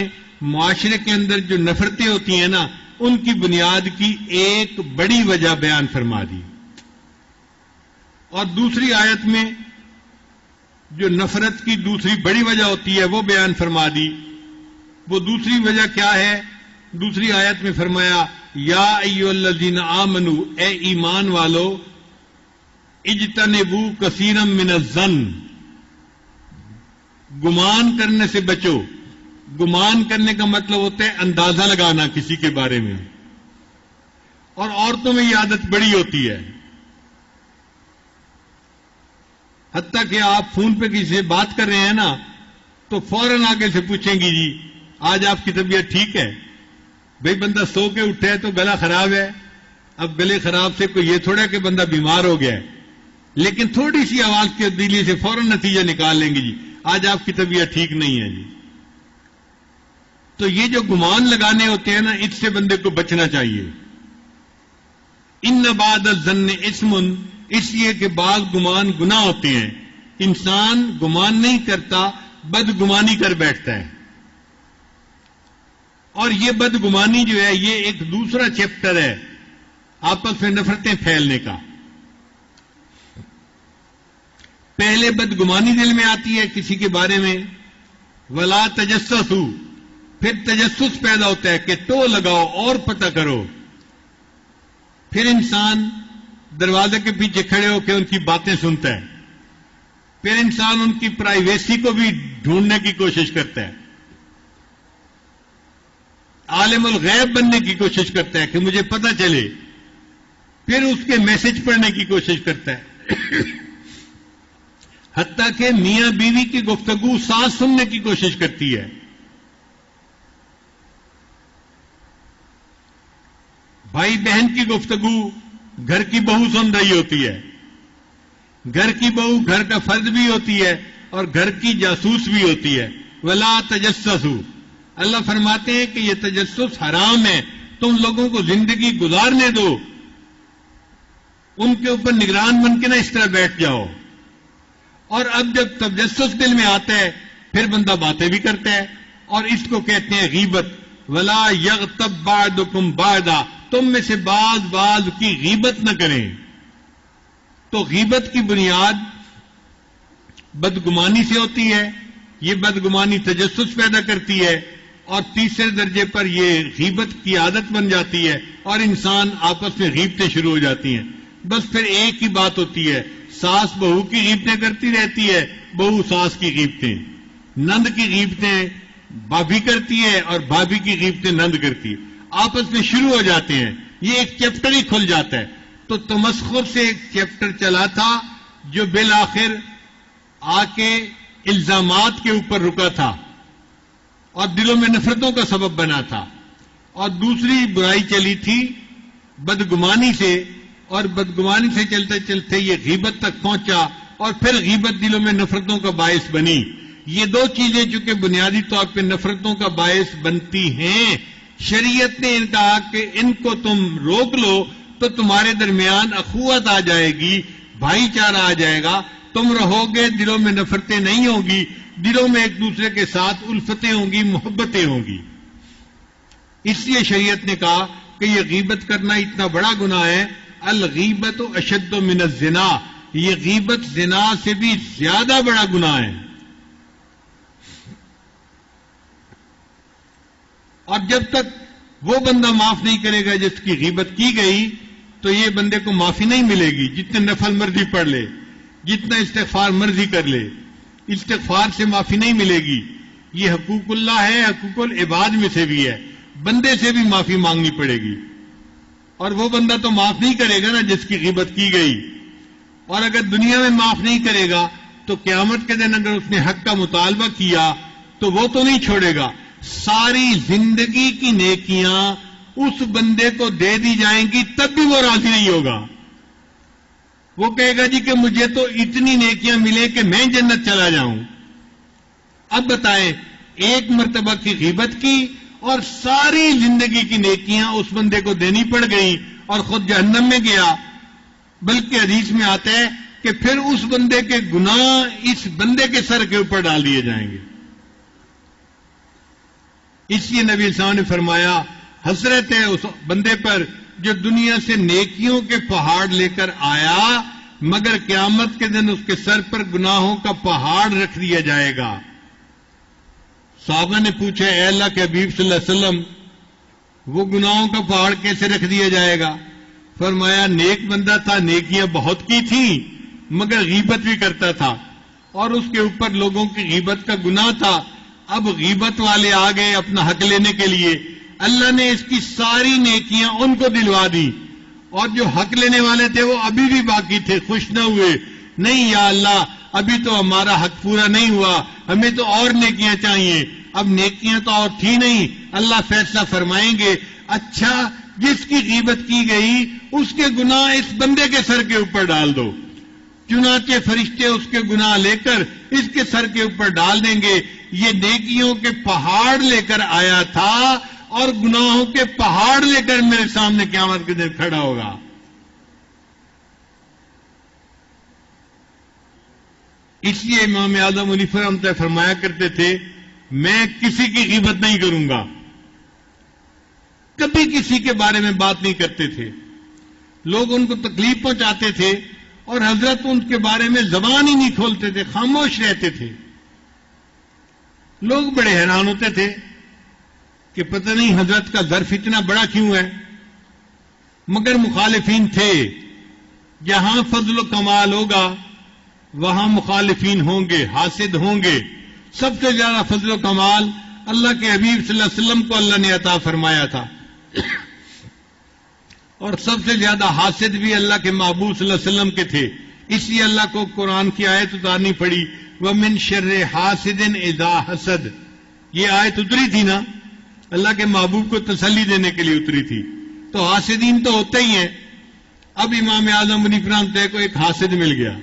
معاشرے کے اندر جو نفرتیں ہوتی ہیں نا ان کی بنیاد کی ایک بڑی وجہ بیان فرما دی، اور دوسری آیت میں جو نفرت کی دوسری بڑی وجہ ہوتی ہے وہ بیان فرما دی. وہ دوسری وجہ کیا ہے؟ دوسری آیت میں فرمایا یا ایھا الذین آمنوا، اے ایمان والو، اجتنبوا کثیرا من الظن، گمان کرنے سے بچو. گمان کرنے کا مطلب ہوتا ہے اندازہ لگانا کسی کے بارے میں، اور عورتوں میں یہ عادت بڑی ہوتی ہے. حتیٰ کہ آپ فون پہ کسی سے بات کر رہے ہیں نا تو فوراً آگے سے پوچھیں گی جی آج آپ کی طبیعت ٹھیک ہے؟ بھئی بندہ سو کے اٹھے ہے تو گلا خراب ہے. اب گلے خراب سے کوئی یہ تھوڑا کہ بندہ بیمار ہو گیا ہے، لیکن تھوڑی سی آواز کی تبدیلی سے فوراً نتیجہ نکال لیں گے جی آج آپ کی طبیعت ٹھیک نہیں ہے جی. تو یہ جو گمان لگانے ہوتے ہیں نا اس سے بندے کو بچنا چاہیے. ان بعد الظن اسم، اس لیے کہ بعض گمان گناہ ہوتے ہیں. انسان گمان نہیں کرتا، بدگمانی کر بیٹھتا ہے، اور یہ بدگمانی جو ہے یہ ایک دوسرا چیپٹر ہے آپس میں نفرتیں پھیلنے کا. پہلے بدگمانی دل میں آتی ہے کسی کے بارے میں، ولا تجسسوا، پھر تجسس پیدا ہوتا ہے کہ ٹو لگاؤ اور پتہ کرو. پھر انسان دروازے کے پیچھے کھڑے ہو کے ان کی باتیں سنتا ہے، پھر انسان ان کی پرائیویسی کو بھی ڈھونڈنے کی کوشش کرتا ہے، عالم الغیب بننے کی کوشش کرتا ہے کہ مجھے پتہ چلے، پھر اس کے میسج پڑھنے کی کوشش کرتا ہے، حتیٰ کہ میاں بیوی کی گفتگو ساس سننے کی کوشش کرتی ہے، بھائی بہن کی گفتگو گھر کی بہو سن رہی ہوتی ہے، گھر کی بہو گھر کا فرد بھی ہوتی ہے اور گھر کی جاسوس بھی ہوتی ہے۔ ولا تجسسوا، اللہ فرماتے ہیں کہ یہ تجسس حرام ہے، تم لوگوں کو زندگی گزارنے دو، ان کے اوپر نگران بن کے نہ اس طرح بیٹھ جاؤ۔ اور اب جب تجسس دل میں آتا ہے پھر بندہ باتیں بھی کرتا ہے، اور اس کو کہتے ہیں غیبت۔ ولا یغتب بعضکم بعضا، تم میں سے بعض کی غیبت نہ کریں۔ تو غیبت کی بنیاد بدگمانی سے ہوتی ہے، یہ بدگمانی تجسس پیدا کرتی ہے، اور تیسرے درجے پر یہ غیبت کی عادت بن جاتی ہے اور انسان آپس میں غیبتیں شروع ہو جاتی ہیں۔ بس پھر ایک ہی بات ہوتی ہے، ساس بہو کی غیبتیں کرتی رہتی ہے، بہو ساس کی غیبتیں، نند کی غیبتیں بھابھی کرتی ہے اور بھابھی کی غیبتیں نند کرتی ہے، آپس میں شروع ہو جاتے ہیں، یہ ایک چیپٹر ہی کھل جاتا ہے۔ تو تمسخر سے ایک چیپٹر چلا تھا جو بالآخر آ کے الزامات کے اوپر رکا تھا اور دلوں میں نفرتوں کا سبب بنا تھا، اور دوسری برائی چلی تھی بدگمانی سے، اور بدگمانی سے چلتے چلتے یہ غیبت تک پہنچا، اور پھر غیبت دلوں میں نفرتوں کا باعث بنی۔ یہ دو چیزیں چونکہ بنیادی طور پہ نفرتوں کا باعث بنتی ہیں، شریعت نے ان کہا کہ ان کو تم روک لو تو تمہارے درمیان اخوت آ جائے گی، بھائی چارہ آ جائے گا، تم رہو گے، دلوں میں نفرتیں نہیں ہوں گی، دلوں میں ایک دوسرے کے ساتھ الفتیں ہوں گی، محبتیں ہوں گی۔ اس لیے شریعت نے کہا کہ یہ غیبت کرنا اتنا بڑا گناہ ہے، الغیبت اشد من الزنا، یہ غیبت زنا سے بھی زیادہ بڑا گناہ ہے۔ اور جب تک وہ بندہ معاف نہیں کرے گا جس کی غیبت کی گئی تو یہ بندے کو معافی نہیں ملے گی، جتنے نفل مرضی پڑھ لے، جتنا استغفار مرضی کر لے، استغفار سے معافی نہیں ملے گی۔ یہ حقوق اللہ ہے، حقوق العباد میں سے بھی ہے، بندے سے بھی معافی مانگنی پڑے گی، اور وہ بندہ تو معاف نہیں کرے گا نا جس کی غیبت کی گئی، اور اگر دنیا میں معاف نہیں کرے گا تو قیامت کے دن اگر اس نے حق کا مطالبہ کیا تو وہ تو نہیں چھوڑے گا، ساری زندگی کی نیکیاں اس بندے کو دے دی جائیں گی، تب بھی وہ راضی نہیں ہوگا۔ وہ کہے گا جی کہ مجھے تو اتنی نیکیاں ملیں کہ میں جنت چلا جاؤں۔ اب بتائیں، ایک مرتبہ کی غیبت کی اور ساری زندگی کی نیکیاں اس بندے کو دینی پڑ گئی اور خود جہنم میں گیا، بلکہ حدیث میں آتا ہے کہ پھر اس بندے کے گناہ اس بندے کے سر کے اوپر ڈال دیے جائیں گے۔ اس لیے نبی صلی اللہ علیہ وسلم نے فرمایا، حسرت ہے اس بندے پر جو دنیا سے نیکیوں کے پہاڑ لے کر آیا مگر قیامت کے دن اس کے سر پر گناہوں کا پہاڑ رکھ دیا جائے گا۔ صحابہ نے پوچھا، اے اللہ کے حبیب صلی اللہ علیہ وسلم، وہ گناہوں کا پہاڑ کیسے رکھ دیا جائے گا؟ فرمایا، نیک بندہ تھا، نیکیاں بہت کی تھیں مگر غیبت بھی کرتا تھا، اور اس کے اوپر لوگوں کی غیبت کا گناہ تھا، اب غیبت والے آ گئے اپنا حق لینے کے لیے، اللہ نے اس کی ساری نیکیاں ان کو دلوا دی، اور جو حق لینے والے تھے وہ ابھی بھی باقی تھے، خوش نہ ہوئے، نہیں یا اللہ ابھی تو ہمارا حق پورا نہیں ہوا، ہمیں تو اور نیکیاں چاہیے۔ اب نیکیاں تو اور تھی نہیں، اللہ فیصلہ فرمائیں گے، اچھا جس کی غیبت کی گئی اس کے گناہ اس بندے کے سر کے اوپر ڈال دو۔ چنانچہ فرشتے اس کے گناہ لے کر اس کے سر کے اوپر ڈال دیں گے، یہ نیکیوں کے پہاڑ لے کر آیا تھا اور گناہوں کے پہاڑ لے کر میرے سامنے قیامت کے دن کھڑا ہوگا۔ اس لیے امام اعظم حنیفہ رحمۃ اللہ فرمایا کرتے تھے، میں کسی کی غیبت نہیں کروں گا، کبھی کسی کے بارے میں بات نہیں کرتے تھے، لوگ ان کو تکلیف پہنچاتے تھے اور حضرت ان کے بارے میں زبان ہی نہیں کھولتے تھے، خاموش رہتے تھے۔ لوگ بڑے حیران ہوتے تھے کہ پتہ نہیں حضرت کا ظرف اتنا بڑا کیوں ہے، مگر مخالفین تھے، جہاں فضل و کمال ہوگا وہاں مخالفین ہوں گے، حاسد ہوں گے. سب سے زیادہ فضل و کمال اللہ کے حبیب صلی اللہ علیہ وسلم کو اللہ نے عطا فرمایا تھا، اور سب سے زیادہ حاسد بھی اللہ کے محبوب صلی اللہ علیہ وسلم کے تھے. اس لیے اللہ کو قرآن کی آیت اتارنی پڑی، وَمِن شَرِّ حَاسِدٍ اِذَا حَسَدَ. یہ آیت اتری تھی نا، اللہ کے محبوب کو تسلی دینے کے لیے اتری تھی. تو حاسدین تو ہوتے ہی ہیں. اب امام اعظم منیف رحمۃ اللہ کو ایک حاسد مل گیا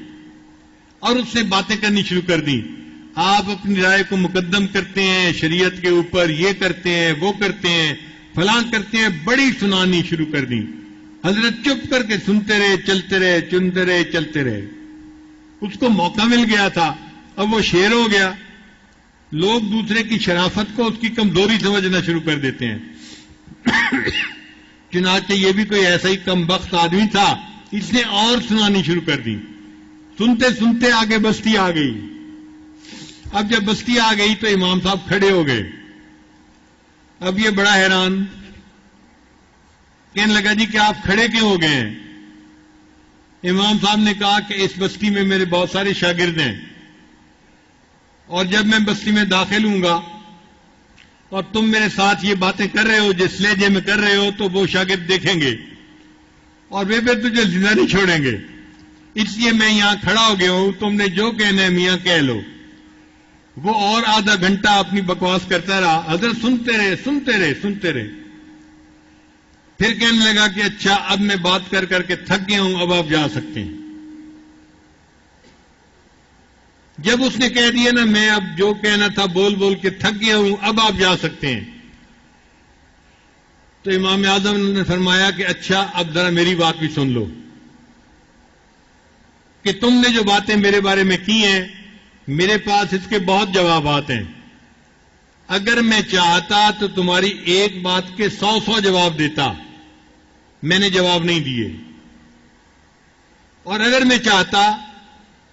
اور اس سے باتیں کرنی شروع کر دی. آپ اپنی رائے کو مقدم کرتے ہیں شریعت کے اوپر، یہ کرتے ہیں وہ کرتے ہیں فلاں کرتے ہیں، بڑی سنانی شروع کر دی. حضرت چپ کر کے سنتے رہے، چلتے رہے، چنتے رہے، چلتے رہے. اس کو موقع مل گیا تھا، اب وہ شیر ہو گیا. لوگ دوسرے کی شرافت کو اس کی کمزوری سمجھنا شروع کر دیتے ہیں. چنانچہ یہ بھی کوئی ایسا ہی کم بخت آدمی تھا، اس نے اور سنانی شروع کر دی. سنتے سنتے آگے بستی آ گئی. اب جب بستی آ گئی تو امام صاحب کھڑے ہو گئے. اب یہ بڑا حیران، کہنے لگا جی کہ آپ کھڑے کیوں ہو گئے ہیں؟ امام صاحب نے کہا کہ اس بستی میں میرے بہت سارے شاگرد ہیں، اور جب میں بستی میں داخل ہوں گا اور تم میرے ساتھ یہ باتیں کر رہے ہو جس لہجے میں کر رہے ہو تو وہ شاگرد دیکھیں گے اور وہ پھر تجھے زندہ نہیں چھوڑیں گے. اس لیے میں یہاں کھڑا ہو گیا ہوں، تم نے جو کہنا ہے میاں کہہ لو. وہ اور آدھا گھنٹہ اپنی بکواس کرتا رہا. حضرت سنتے رہے، سنتے رہے، سنتے رہے. پھر کہنے لگا کہ اچھا اب میں بات کر کر کے تھک گیا ہوں، اب آپ جا سکتے ہیں. جب اس نے کہہ دیا نا میں اب جو کہنا تھا بول بول کے تھک گیا ہوں، اب آپ جا سکتے ہیں، تو امام اعظم نے فرمایا کہ اچھا اب ذرا میری بات بھی سن لو کہ تم نے جو باتیں میرے بارے میں کی ہیں میرے پاس اس کے بہت جوابات ہیں. اگر میں چاہتا تو تمہاری ایک بات کے 100 جواب دیتا، میں نے جواب نہیں دیے. اور اگر میں چاہتا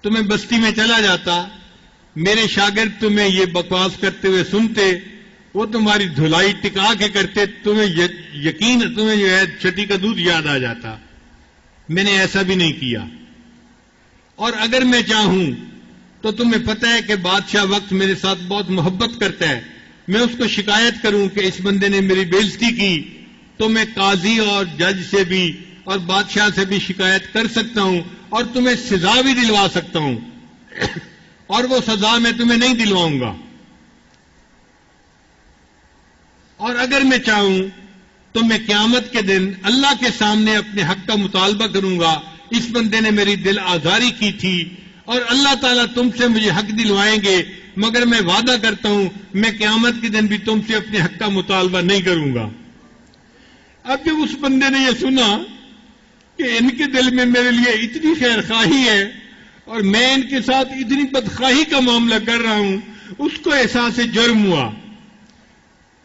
تو میں بستی میں چلا جاتا، میرے شاگرد تمہیں یہ بکواس کرتے ہوئے سنتے، وہ تمہاری دھلائی ٹکا کے کرتے، تمہیں یقین تمہیں جو ہے چھٹی کا دودھ یاد آ جاتا. میں نے ایسا بھی نہیں کیا. اور اگر میں چاہوں تو تمہیں پتہ ہے کہ بادشاہ وقت میرے ساتھ بہت محبت کرتا ہے، میں اس کو شکایت کروں کہ اس بندے نے میری بے عزتی کی تو میں قاضی اور جج سے بھی اور بادشاہ سے بھی شکایت کر سکتا ہوں اور تمہیں سزا بھی دلوا سکتا ہوں، اور وہ سزا میں تمہیں نہیں دلواؤں گا. اور اگر میں چاہوں تو میں قیامت کے دن اللہ کے سامنے اپنے حق کا مطالبہ کروں گا، اس بندے نے میری دل آزاری کی تھی اور اللہ تعالیٰ تم سے مجھے حق دلوائیں گے، مگر میں وعدہ کرتا ہوں میں قیامت کے دن بھی تم سے اپنے حق کا مطالبہ نہیں کروں گا. اب جب اس بندے نے یہ سنا کہ ان کے دل میں میرے لیے اتنی خیر خواہی ہے اور میں ان کے ساتھ اتنی بدخواہی کا معاملہ کر رہا ہوں، اس کو احساس جرم ہوا.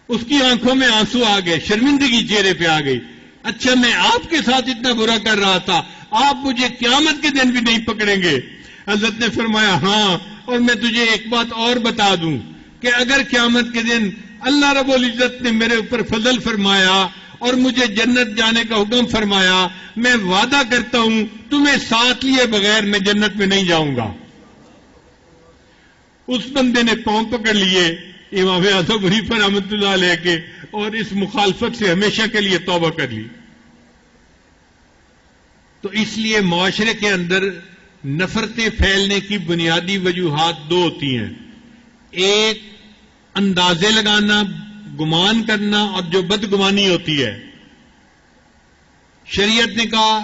اس کی آنکھوں میں آنسو آ گئے، شرمندگی چہرے پہ آ گئی. اچھا میں آپ کے ساتھ اتنا برا کر رہا تھا، آپ مجھے قیامت کے دن بھی نہیں پکڑیں گے؟ حضرت نے فرمایا ہاں، اور میں تجھے ایک بات اور بتا دوں کہ اگر قیامت کے دن اللہ رب العزت نے میرے اوپر فضل فرمایا اور مجھے جنت جانے کا حکم فرمایا، میں وعدہ کرتا ہوں تمہیں ساتھ لیے بغیر میں جنت میں نہیں جاؤں گا. اس بندے نے پاؤں پکڑ لیے امام اعظم حنیفہ رحمۃ اللہ علیہ کے اور اس مخالفت سے ہمیشہ کے لیے توبہ کر لی. تو اس لیے معاشرے کے اندر نفرتیں پھیلنے کی بنیادی وجوہات دو ہوتی ہیں. ایک اندازے لگانا، گمان کرنا، اور جو بدگمانی ہوتی ہے. شریعت نے کہا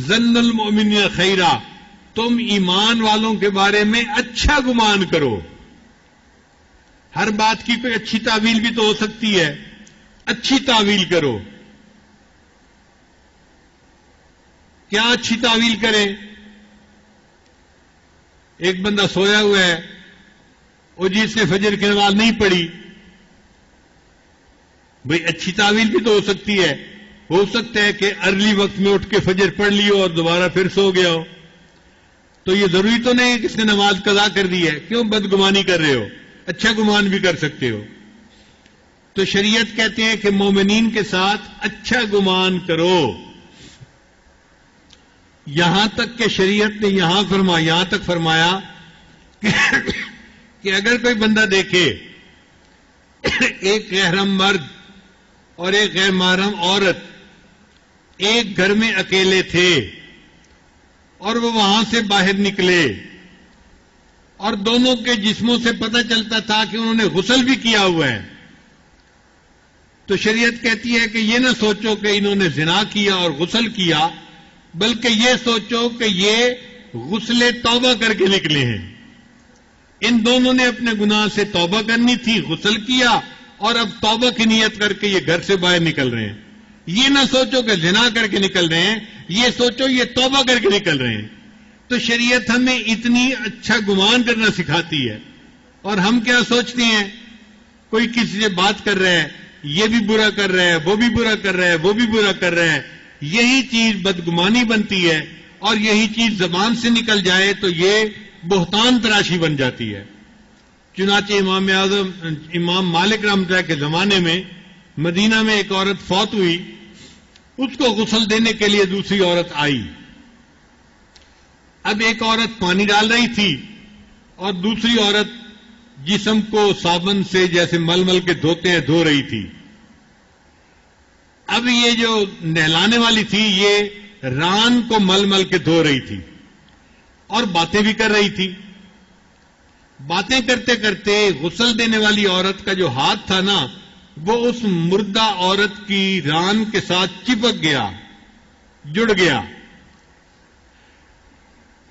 ظن المؤمنین خیرا، تم ایمان والوں کے بارے میں اچھا گمان کرو. ہر بات کی کوئی اچھی تعویل بھی تو ہو سکتی ہے، اچھی تعویل کرو. کیا اچھی تعویل کریں؟ ایک بندہ سویا ہوا ہے، وہ جس نے فجر کی نماز نہیں پڑھی، بھئی اچھی تعویل بھی تو ہو سکتی ہے. ہو سکتا ہے کہ ارلی وقت میں اٹھ کے فجر پڑھ لی ہو اور دوبارہ پھر سو گیا ہو. تو یہ ضروری تو نہیں کہ اس نے نماز قضا کر دی ہے. کیوں بدگمانی کر رہے ہو؟ اچھا گمان بھی کر سکتے ہو. تو شریعت کہتے ہیں کہ مومنین کے ساتھ اچھا گمان کرو. یہاں تک کہ شریعت نے یہاں تک فرمایا کہ اگر کوئی بندہ دیکھے ایک غیرحرم مرد اور ایک غیر محرم عورت ایک گھر میں اکیلے تھے اور وہ وہاں سے باہر نکلے اور دونوں کے جسموں سے پتہ چلتا تھا کہ انہوں نے غسل بھی کیا ہوا ہے، تو شریعت کہتی ہے کہ یہ نہ سوچو کہ انہوں نے زنا کیا اور غسل کیا، بلکہ یہ سوچو کہ یہ غسل توبہ کر کے نکلے ہیں۔ ان دونوں نے اپنے گناہ سے توبہ کرنی تھی، غسل کیا اور اب توبہ کی نیت کر کے یہ گھر سے باہر نکل رہے ہیں۔ یہ نہ سوچو کہ زنا کر کے نکل رہے ہیں، یہ سوچو یہ توبہ کر کے نکل رہے ہیں۔ تو شریعت ہمیں اتنی اچھا گمان کرنا سکھاتی ہے، اور ہم کیا سوچتے ہیں؟ کوئی کسی سے بات کر رہا ہے، یہ بھی برا کر رہا ہے، وہ بھی برا کر رہا ہے، وہ بھی برا کر رہا ہے، یہی چیز بدگمانی بنتی ہے، اور یہی چیز زبان سے نکل جائے تو یہ بہتان تراشی بن جاتی ہے۔ چنانچہ امام مالک رحمۃ اللہ کے زمانے میں مدینہ میں ایک عورت فوت ہوئی، اس کو غسل دینے کے لیے دوسری عورت آئی۔ اب ایک عورت پانی ڈال رہی تھی اور دوسری عورت جسم کو صابن سے جیسے مل مل کے دھوتے ہیں دھو رہی تھی۔ اب یہ جو نہلانے والی تھی یہ ران کو مل مل کے دھو رہی تھی اور باتیں بھی کر رہی تھی۔ باتیں کرتے کرتے غسل دینے والی عورت کا جو ہاتھ تھا نا وہ اس مردہ عورت کی ران کے ساتھ چپک گیا، جڑ گیا۔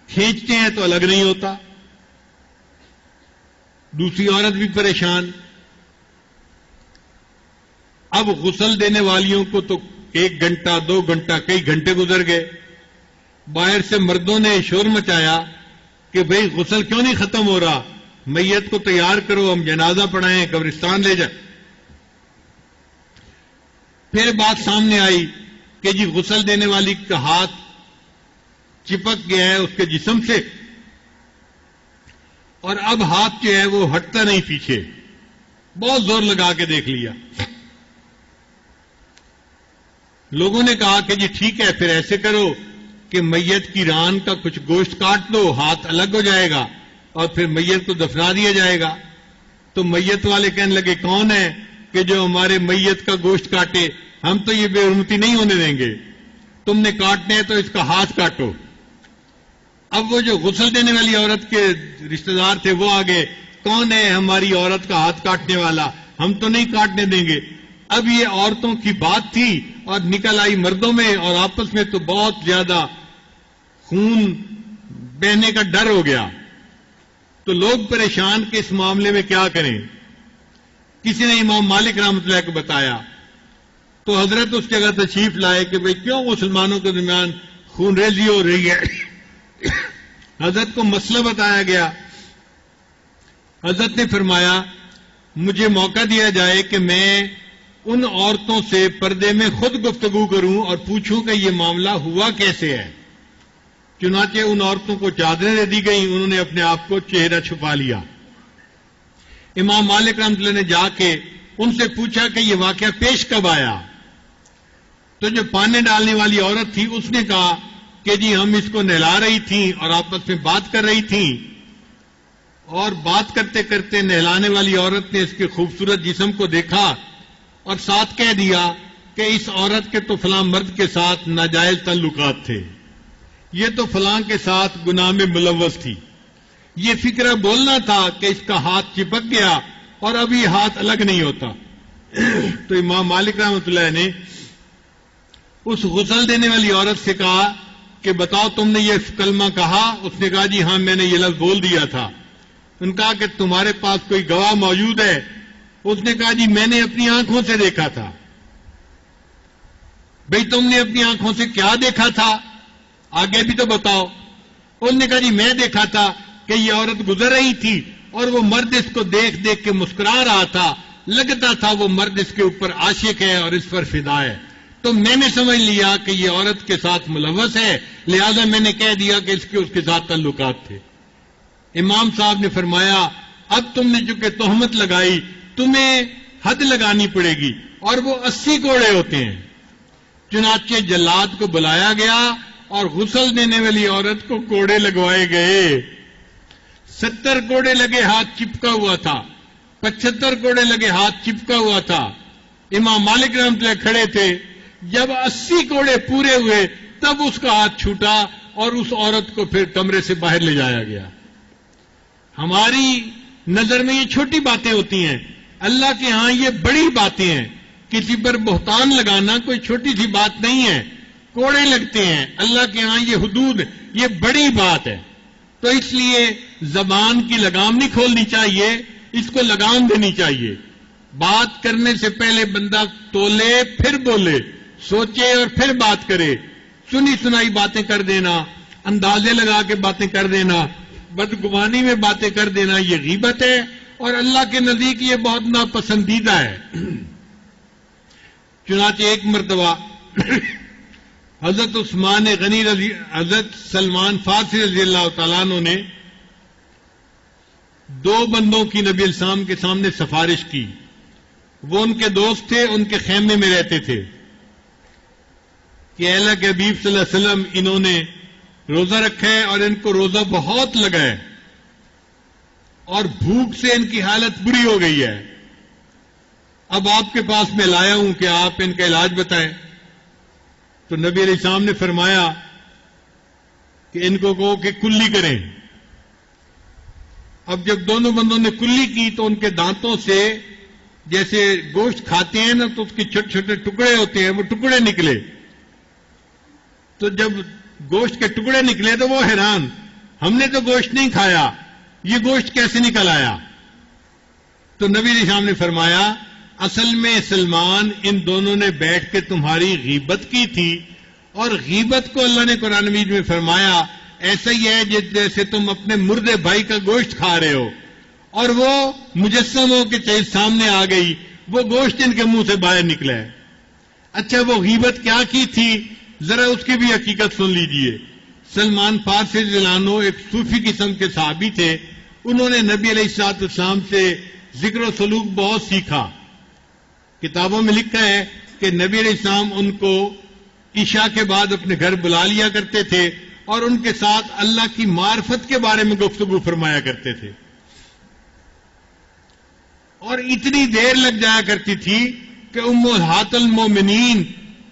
کھینچتے ہیں تو الگ نہیں ہوتا۔ دوسری عورت بھی پریشان۔ اب غسل دینے والیوں کو تو 1 گھنٹہ 2 گھنٹہ کئی گھنٹے گزر گئے۔ باہر سے مردوں نے شور مچایا کہ بھئی غسل کیوں نہیں ختم ہو رہا، میت کو تیار کرو، ہم جنازہ پڑھائیں، قبرستان لے جائیں۔ پھر بات سامنے آئی کہ جی غسل دینے والی کا ہاتھ چپک گیا ہے اس کے جسم سے، اور اب ہاتھ جو ہے وہ ہٹتا نہیں پیچھے۔ بہت زور لگا کے دیکھ لیا۔ لوگوں نے کہا کہ جی ٹھیک ہے، پھر ایسے کرو کہ میت کی ران کا کچھ گوشت کاٹ دو، ہاتھ الگ ہو جائے گا اور پھر میت کو دفنا دیا جائے گا۔ تو میت والے کہنے لگے کون ہے کہ جو ہمارے میت کا گوشت کاٹے، ہم تو یہ بے حرمتی نہیں ہونے دیں گے، تم نے کاٹنے ہیں تو اس کا ہاتھ کاٹو۔ اب وہ جو غسل دینے والی عورت کے رشتہ دار تھے وہ آگے، کون ہے ہماری عورت کا ہاتھ کاٹنے والا، ہم تو نہیں کاٹنے دیں گے۔ اب یہ عورتوں کی بات تھی اور نکل آئی مردوں میں، اور آپس میں تو بہت زیادہ خون بہنے کا ڈر ہو گیا۔ تو لوگ پریشان کہ اس معاملے میں کیا کریں۔ کسی نے امام مالک رحمۃ اللہ کو بتایا تو حضرت اس جگہ تشریف لائے کہ بھئی کیوں مسلمانوں کے درمیان خون ریزی ہو رہی ہے۔ حضرت کو مسئلہ بتایا گیا۔ حضرت نے فرمایا مجھے موقع دیا جائے کہ میں ان عورتوں سے پردے میں خود گفتگو کروں اور پوچھوں کہ یہ معاملہ ہوا کیسے ہے۔ چنانچہ ان عورتوں کو چادریں دے دی گئیں، انہوں نے اپنے آپ کو چہرہ چھپا لیا۔ امام مالک رحمۃ اللہ نے جا کے ان سے پوچھا کہ یہ واقعہ پیش کب آیا؟ تو جو پانی ڈالنے والی عورت تھی اس نے کہا کہ جی ہم اس کو نہلا رہی تھیں اور آپس میں بات کر رہی تھیں، اور بات کرتے کرتے نہلانے والی عورت نے اس کے خوبصورت جسم کو دیکھا اور ساتھ کہہ دیا کہ اس عورت کے تو فلاں مرد کے ساتھ ناجائز تعلقات تھے، یہ تو فلاں کے ساتھ گناہ میں ملوث تھی۔ یہ فکرہ بولنا تھا کہ اس کا ہاتھ چپک گیا اور ابھی ہاتھ الگ نہیں ہوتا۔ تو امام مالک رحمۃ اللہ نے اس غسل دینے والی عورت سے کہا کہ بتاؤ تم نے یہ کلمہ کہا؟ اس نے کہا جی ہاں میں نے یہ لفظ بول دیا تھا۔ ان کہا کہ تمہارے پاس کوئی گواہ موجود ہے؟ اس نے کہا جی میں نے اپنی آنکھوں سے دیکھا تھا۔ بھئی تم نے اپنی آنکھوں سے کیا دیکھا تھا؟ آگے بھی تو بتاؤ۔ انہوں نے کہا جی میں دیکھا تھا کہ یہ عورت گزر رہی تھی اور وہ مرد اس کو دیکھ دیکھ کے مسکرا رہا تھا، لگتا تھا وہ مرد اس کے اوپر عاشق ہے اور اس پر فدا ہے، تو میں نے سمجھ لیا کہ یہ عورت کے ساتھ ملوث ہے، لہذا میں نے کہہ دیا کہ اس کے ساتھ تعلقات تھے۔ امام صاحب نے فرمایا اب تم نے چونکہ تہمت لگائی تمہیں حد لگانی پڑے گی، اور وہ 80 کوڑے ہوتے ہیں۔ چنانچہ جلاد کو بلایا گیا اور غسل دینے والی عورت کو کوڑے لگوائے گئے. 70 کوڑے لگے ہاتھ چپکا ہوا تھا, 75 کوڑے لگے ہاتھ چپکا ہوا تھا. امام مالک رحمۃ اللہ کھڑے تھے, جب 80 کوڑے پورے ہوئے تب اس کا ہاتھ چھوٹا اور اس عورت کو پھر کمرے سے باہر لے جایا گیا. ہماری نظر میں یہ چھوٹی باتیں ہوتی ہیں, اللہ کے ہاں یہ بڑی باتیں ہیں. کسی پر بہتان لگانا کوئی چھوٹی سی بات نہیں ہے. کوڑے لگتے ہیں, اللہ کے ہاں یہ حدود, یہ بڑی بات ہے. تو اس لیے زبان کی لگام نہیں کھولنی چاہیے, اس کو لگام دینی چاہیے. بات کرنے سے پہلے بندہ تولے پھر بولے, سوچے اور پھر بات کرے. سنی سنائی باتیں کر دینا, اندازے لگا کے باتیں کر دینا, بدگمانی میں باتیں کر دینا, یہ غیبت ہے اور اللہ کے نزدیک یہ بہت ناپسندیدہ ہے. چنانچہ ایک مرتبہ حضرت عثمان غنی حضرت سلمان فارسی رضی اللہ تعالیٰ عنہ نے 2 بندوں کی نبی علیہ السلام کے سامنے سفارش کی. وہ ان کے دوست تھے, ان کے خیمے میں رہتے تھے کہ اللہ کے حبیب صلی اللہ علیہ وسلم انہوں نے روزہ رکھا ہے اور ان کو روزہ بہت لگا ہے اور بھوک سے ان کی حالت بری ہو گئی ہے. اب آپ کے پاس میں لایا ہوں کہ آپ ان کا علاج بتائیں. تو نبی علیہ السلام نے فرمایا کہ ان کو کہو کہ کلی کریں. اب جب دونوں بندوں نے کلی کی تو ان کے دانتوں سے جیسے گوشت کھاتے ہیں نا تو اس کے چھوٹے چھوٹے ٹکڑے ہوتے ہیں, وہ ٹکڑے نکلے. تو جب گوشت کے ٹکڑے نکلے تو وہ حیران, ہم نے تو گوشت نہیں کھایا, یہ گوشت کیسے نکل آیا؟ تو نبی علیہ السلام نے فرمایا اصل میں سلمان ان دونوں نے بیٹھ کے تمہاری غیبت کی تھی, اور غیبت کو اللہ نے قرآن مجید میں فرمایا ایسا ہی ہے جیسے تم اپنے مردے بھائی کا گوشت کھا رہے ہو اور وہ مجسم ہو کے چیز سامنے آ گئی, وہ گوشت ان کے منہ سے باہر نکلا ہے. اچھا وہ غیبت کیا کی تھی, ذرا اس کی بھی حقیقت سن لیجئے. سلمان فارسی رضی اللہ عنہ ایک صوفی قسم کے صحابی تھے. انہوں نے نبی علیہ الصلوۃ والسلام سے ذکر و سلوک بہت سیکھا. کتابوں میں لکھا ہے کہ نبی علیہ السلام ان کو عشاء کے بعد اپنے گھر بلا لیا کرتے تھے اور ان کے ساتھ اللہ کی معرفت کے بارے میں گفتگو فرمایا کرتے تھے, اور اتنی دیر لگ جایا کرتی تھی کہ امہات المومنین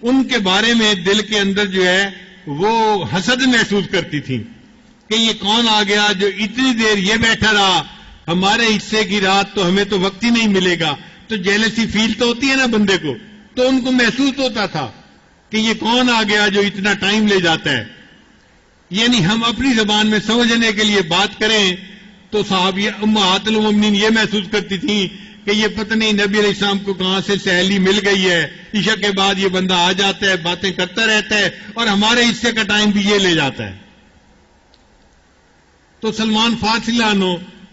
ان کے بارے میں دل کے اندر جو ہے وہ حسد محسوس کرتی تھی کہ یہ کون آ گیا جو اتنی دیر یہ بیٹھا رہا, ہمارے حصے کی رات تو ہمیں تو وقت ہی نہیں ملے گا. تو جیلسی فیل تو ہوتی ہے نا بندے کو, تو ان کو محسوس ہوتا تھا کہ یہ کون آ گیا جو اتنا ٹائم لے جاتا ہے. یعنی ہم اپنی زبان میں سمجھنے کے لیے بات کریں تو صحابیہ امہات المومنین یہ محسوس کرتی تھیں کہ یہ پتہ نہیں نبی علیہ السلام کو کہاں سے سہیلی مل گئی ہے, عشاء کے بعد یہ بندہ آ جاتا ہے, باتیں کرتا رہتا ہے اور ہمارے حصے کا ٹائم بھی یہ لے جاتا ہے. تو سلمان فارسی عنہ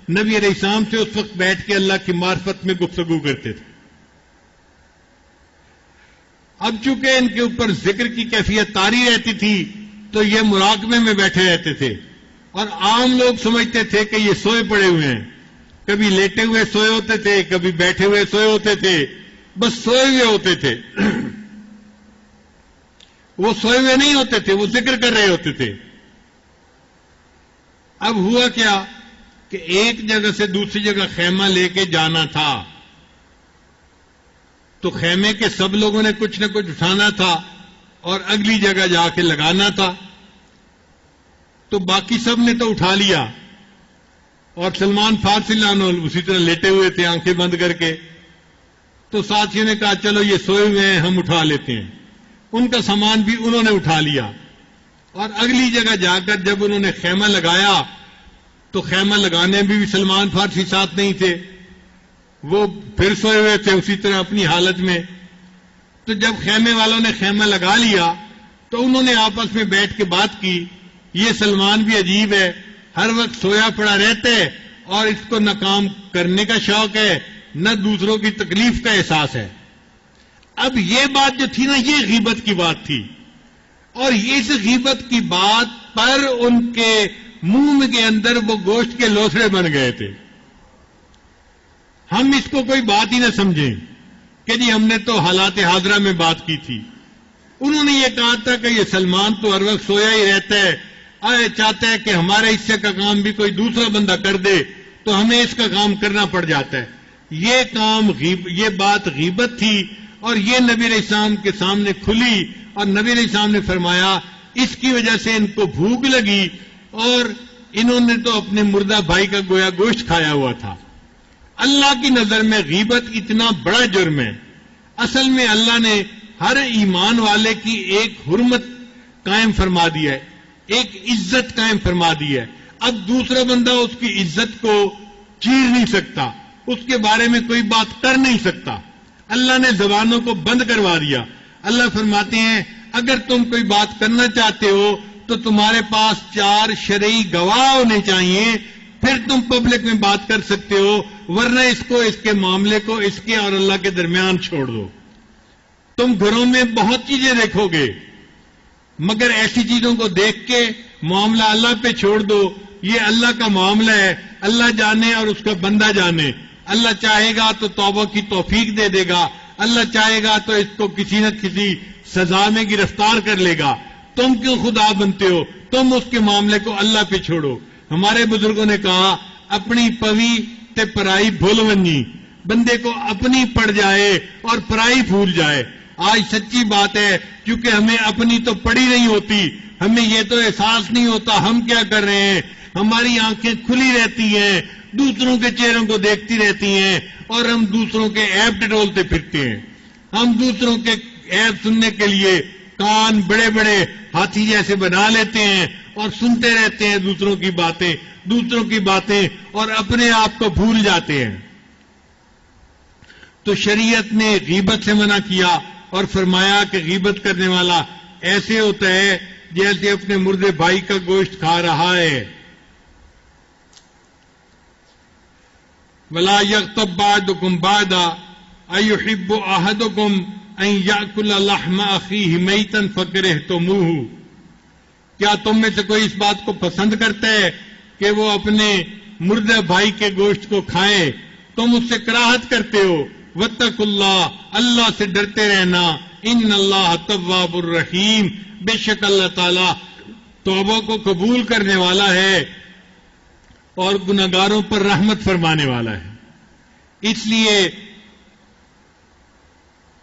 نبی علیہ السلام سے اس وقت بیٹھ کے اللہ کی معرفت میں گفتگو کرتے تھے. اب چونکہ ان کے اوپر ذکر کی کیفیت طاری رہتی تھی تو یہ مراقبے میں بیٹھے رہتے تھے, اور عام لوگ سمجھتے تھے کہ یہ سوئے پڑے ہوئے ہیں. کبھی لیٹے ہوئے سوئے ہوتے تھے, کبھی بیٹھے ہوئے سوئے ہوتے تھے, بس سوئے ہوئے ہوتے تھے. وہ سوئے ہوئے نہیں ہوتے تھے, وہ ذکر کر رہے ہوتے تھے. اب ہوا کیا کہ ایک جگہ سے دوسری جگہ خیمہ لے کے جانا تھا, تو خیمے کے سب لوگوں نے کچھ نہ کچھ اٹھانا تھا اور اگلی جگہ جا کے لگانا تھا. تو باقی سب نے تو اٹھا لیا, اور سلمان فارسی عنہ اسی طرح لیٹے ہوئے تھے آنکھیں بند کر کے. تو ساتھیوں نے کہا چلو یہ سوئے ہوئے ہیں, ہم اٹھا لیتے ہیں. ان کا سامان بھی انہوں نے اٹھا لیا, اور اگلی جگہ جا کر جب انہوں نے خیمہ لگایا تو خیمہ لگانے میں بھی سلمان فارسی ساتھ نہیں تھے, وہ پھر سوئے ہوئے تھے اسی طرح اپنی حالت میں. تو جب خیمے والوں نے خیمہ لگا لیا تو انہوں نے آپس میں بیٹھ کے بات کی, یہ سلمان بھی عجیب ہے, ہر وقت سویا پڑا رہتا ہے اور اس کو نہ کام کرنے کا شوق ہے نہ دوسروں کی تکلیف کا احساس ہے. اب یہ بات جو تھی نا یہ غیبت کی بات تھی, اور اس غیبت کی بات پر ان کے منہ کے اندر وہ گوشت کے لوسڑے بن گئے تھے. ہم اس کو کوئی بات ہی نہ سمجھیں کہ جی ہم نے تو حالات حاضرہ میں بات کی تھی. انہوں نے یہ کہا تھا کہ یہ سلمان تو ہر وقت سویا ہی رہتا ہے، چاہتا ہے کہ ہمارے حصے کا کام بھی کوئی دوسرا بندہ کر دے تو ہمیں اس کا کام کرنا پڑ جاتا ہے. یہ بات غیبت تھی اور یہ نبی علیہ السلام کے سامنے کھلی اور نبی علیہ السلام نے فرمایا اس کی وجہ سے ان کو بھوک لگی اور انہوں نے تو اپنے مردہ بھائی کا گویا گوشت کھایا ہوا تھا. اللہ کی نظر میں غیبت اتنا بڑا جرم ہے. اصل میں اللہ نے ہر ایمان والے کی ایک حرمت قائم فرما دی ہے، ایک عزت قائم فرما دی ہے. اب دوسرا بندہ اس کی عزت کو چیر نہیں سکتا، اس کے بارے میں کوئی بات کر نہیں سکتا. اللہ نے زبانوں کو بند کروا دیا. اللہ فرماتے ہیں اگر تم کوئی بات کرنا چاہتے ہو تو تمہارے پاس 4 شرعی گواہ ہونے چاہیے، پھر تم پبلک میں بات کر سکتے ہو، ورنہ اس کو، اس کے معاملے کو اس کے اور اللہ کے درمیان چھوڑ دو. تم گھروں میں بہت چیزیں دیکھو گے مگر ایسی چیزوں کو دیکھ کے معاملہ اللہ پہ چھوڑ دو. یہ اللہ کا معاملہ ہے، اللہ جانے اور اس کا بندہ جانے. اللہ چاہے گا تو توبہ کی توفیق دے دے گا، اللہ چاہے گا تو اس کو کسی نہ کسی سزا میں گرفتار کر لے گا. تم کیوں خدا بنتے ہو؟ تم اس کے معاملے کو اللہ پہ چھوڑو. ہمارے بزرگوں نے کہا اپنی پوی تے پرائی بھول ونجی، بندے کو اپنی پڑ جائے اور پرائی بھول جائے. آج سچی بات ہے، کیونکہ ہمیں اپنی تو پڑی نہیں ہوتی، ہمیں یہ تو احساس نہیں ہوتا ہم کیا کر رہے ہیں. ہماری آنکھیں کھلی رہتی ہیں، دوسروں کے چہروں کو دیکھتی رہتی ہیں اور ہم دوسروں کے عیب ٹٹولتے پھرتے ہیں. ہم دوسروں کے عیب سننے کے لیے کان بڑے بڑے ہاتھی جیسے بنا لیتے ہیں اور سنتے رہتے ہیں دوسروں کی باتیں اور اپنے آپ کو بھول جاتے ہیں. تو شریعت نے غیبت سے منع کیا اور فرمایا کہ غیبت کرنے والا ایسے ہوتا ہے جیسے اپنے مردے بھائی کا گوشت کھا رہا ہے. وَلَا يَغْتَبْ بَعْضُكُمْ بَعْضًا أَيُحِبُّ أَحَدُكُمْ أَن يَأْكُلَ لَحْمَ أَخِيهِ مَيْتًا فَكَرِهْتُمُوهُ. کیا تم میں سے کوئی اس بات کو پسند کرتا ہے کہ وہ اپنے مردہ بھائی کے گوشت کو کھائے؟ تم اس سے کراہت کرتے ہو. وَاتَّقُوا اللَّهَ، اللہ سے ڈرتے رہنا. إِنَّ اللَّهَ تَوَّابٌ رَحِيمٌ، بے شک اللہ تعالیٰ توبہ کو قبول کرنے والا ہے اور گناہگاروں پر رحمت فرمانے والا ہے. اس لیے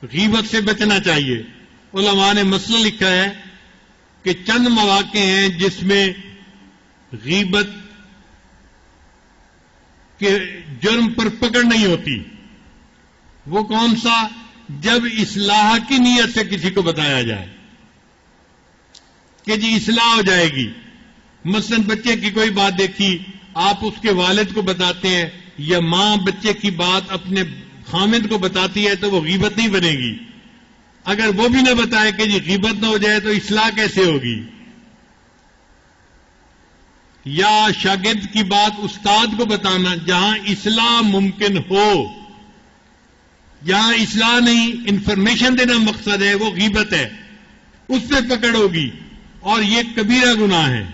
غیبت سے بچنا چاہیے. علماء نے مسئلہ لکھا ہے کہ چند مواقع ہیں جس میں غیبت کے جرم پر پکڑ نہیں ہوتی. وہ کون سا؟ جب اصلاح کی نیت سے کسی کو بتایا جائے کہ جی اصلاح ہو جائے گی. مثلا بچے کی کوئی بات دیکھی، آپ اس کے والد کو بتاتے ہیں یا ماں بچے کی بات اپنے خامد کو بتاتی ہے تو وہ غیبت نہیں بنے گی. اگر وہ بھی نہ بتائے کہ جی غیبت نہ ہو جائے تو اصلاح کیسے ہوگی؟ یا شاگرد کی بات استاد کو بتانا جہاں اصلاح ممکن ہو، جہاں اصلاح نہیں انفارمیشن دینا مقصد ہے، وہ غیبت ہے، اس پہ پکڑ ہوگی اور یہ کبیرہ گناہ ہے.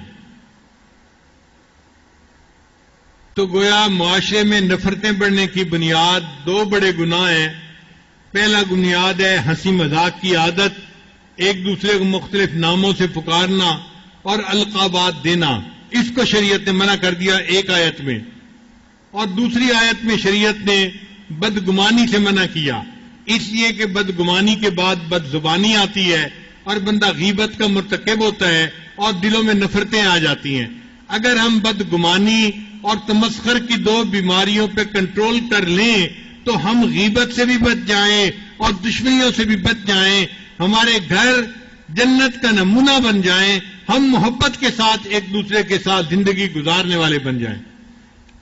تو گویا معاشرے میں نفرتیں بڑھنے کی بنیاد 2 بڑے گناہ ہیں. پہلا بنیاد ہے ہنسی مذاق کی عادت، ایک دوسرے کو مختلف ناموں سے پکارنا اور القابات دینا. اس کو شریعت نے منع کر دیا ایک آیت میں، اور دوسری آیت میں شریعت نے بدگمانی سے منع کیا، اس لیے کہ بدگمانی کے بعد بد زبانی آتی ہے اور بندہ غیبت کا مرتکب ہوتا ہے اور دلوں میں نفرتیں آ جاتی ہیں. اگر ہم بدگمانی اور تمسخر کی 2 بیماریوں پہ کنٹرول کر لیں تو ہم غیبت سے بھی بچ جائیں اور دشمنیوں سے بھی بچ جائیں، ہمارے گھر جنت کا نمونہ بن جائیں، ہم محبت کے ساتھ ایک دوسرے کے ساتھ زندگی گزارنے والے بن جائیں.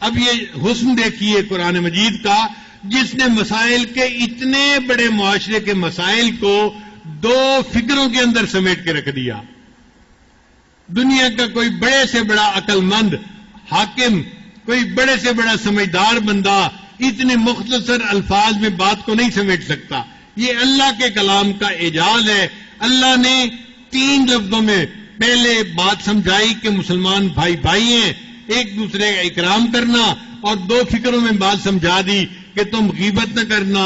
اب یہ حسن دیکھیے قرآن مجید کا، جس نے مسائل کے اتنے بڑے معاشرے کے مسائل کو 2 فکروں کے اندر سمیٹ کے رکھ دیا. دنیا کا کوئی بڑے سے بڑا عقل مند حاکم، کوئی بڑے سے بڑا سمجھدار بندہ اتنے مختصر الفاظ میں بات کو نہیں سمیٹ سکتا. یہ اللہ کے کلام کا اعجاز ہے. اللہ نے 3 لفظوں میں پہلے بات سمجھائی کہ مسلمان بھائی بھائی ہیں، ایک دوسرے کا اکرام کرنا، اور 2 فکروں میں بات سمجھا دی کہ تم غیبت نہ کرنا،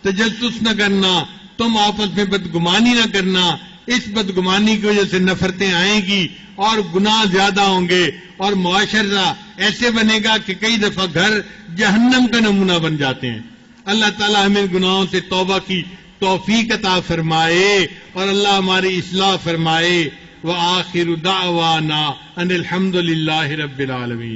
تجسس نہ کرنا، تم آپس میں بدگمانی نہ کرنا، اس بدگمانی کی وجہ سے نفرتیں آئیں گی اور گناہ زیادہ ہوں گے اور معاشرہ ایسے بنے گا کہ کئی دفعہ گھر جہنم کا نمونہ بن جاتے ہیں. اللہ تعالیٰ ہمیں گناہوں سے توبہ کی توفیق عطا فرمائے اور اللہ ہماری اصلاح فرمائے. وآخر دعوانا ان الحمد للہ رب العالمین.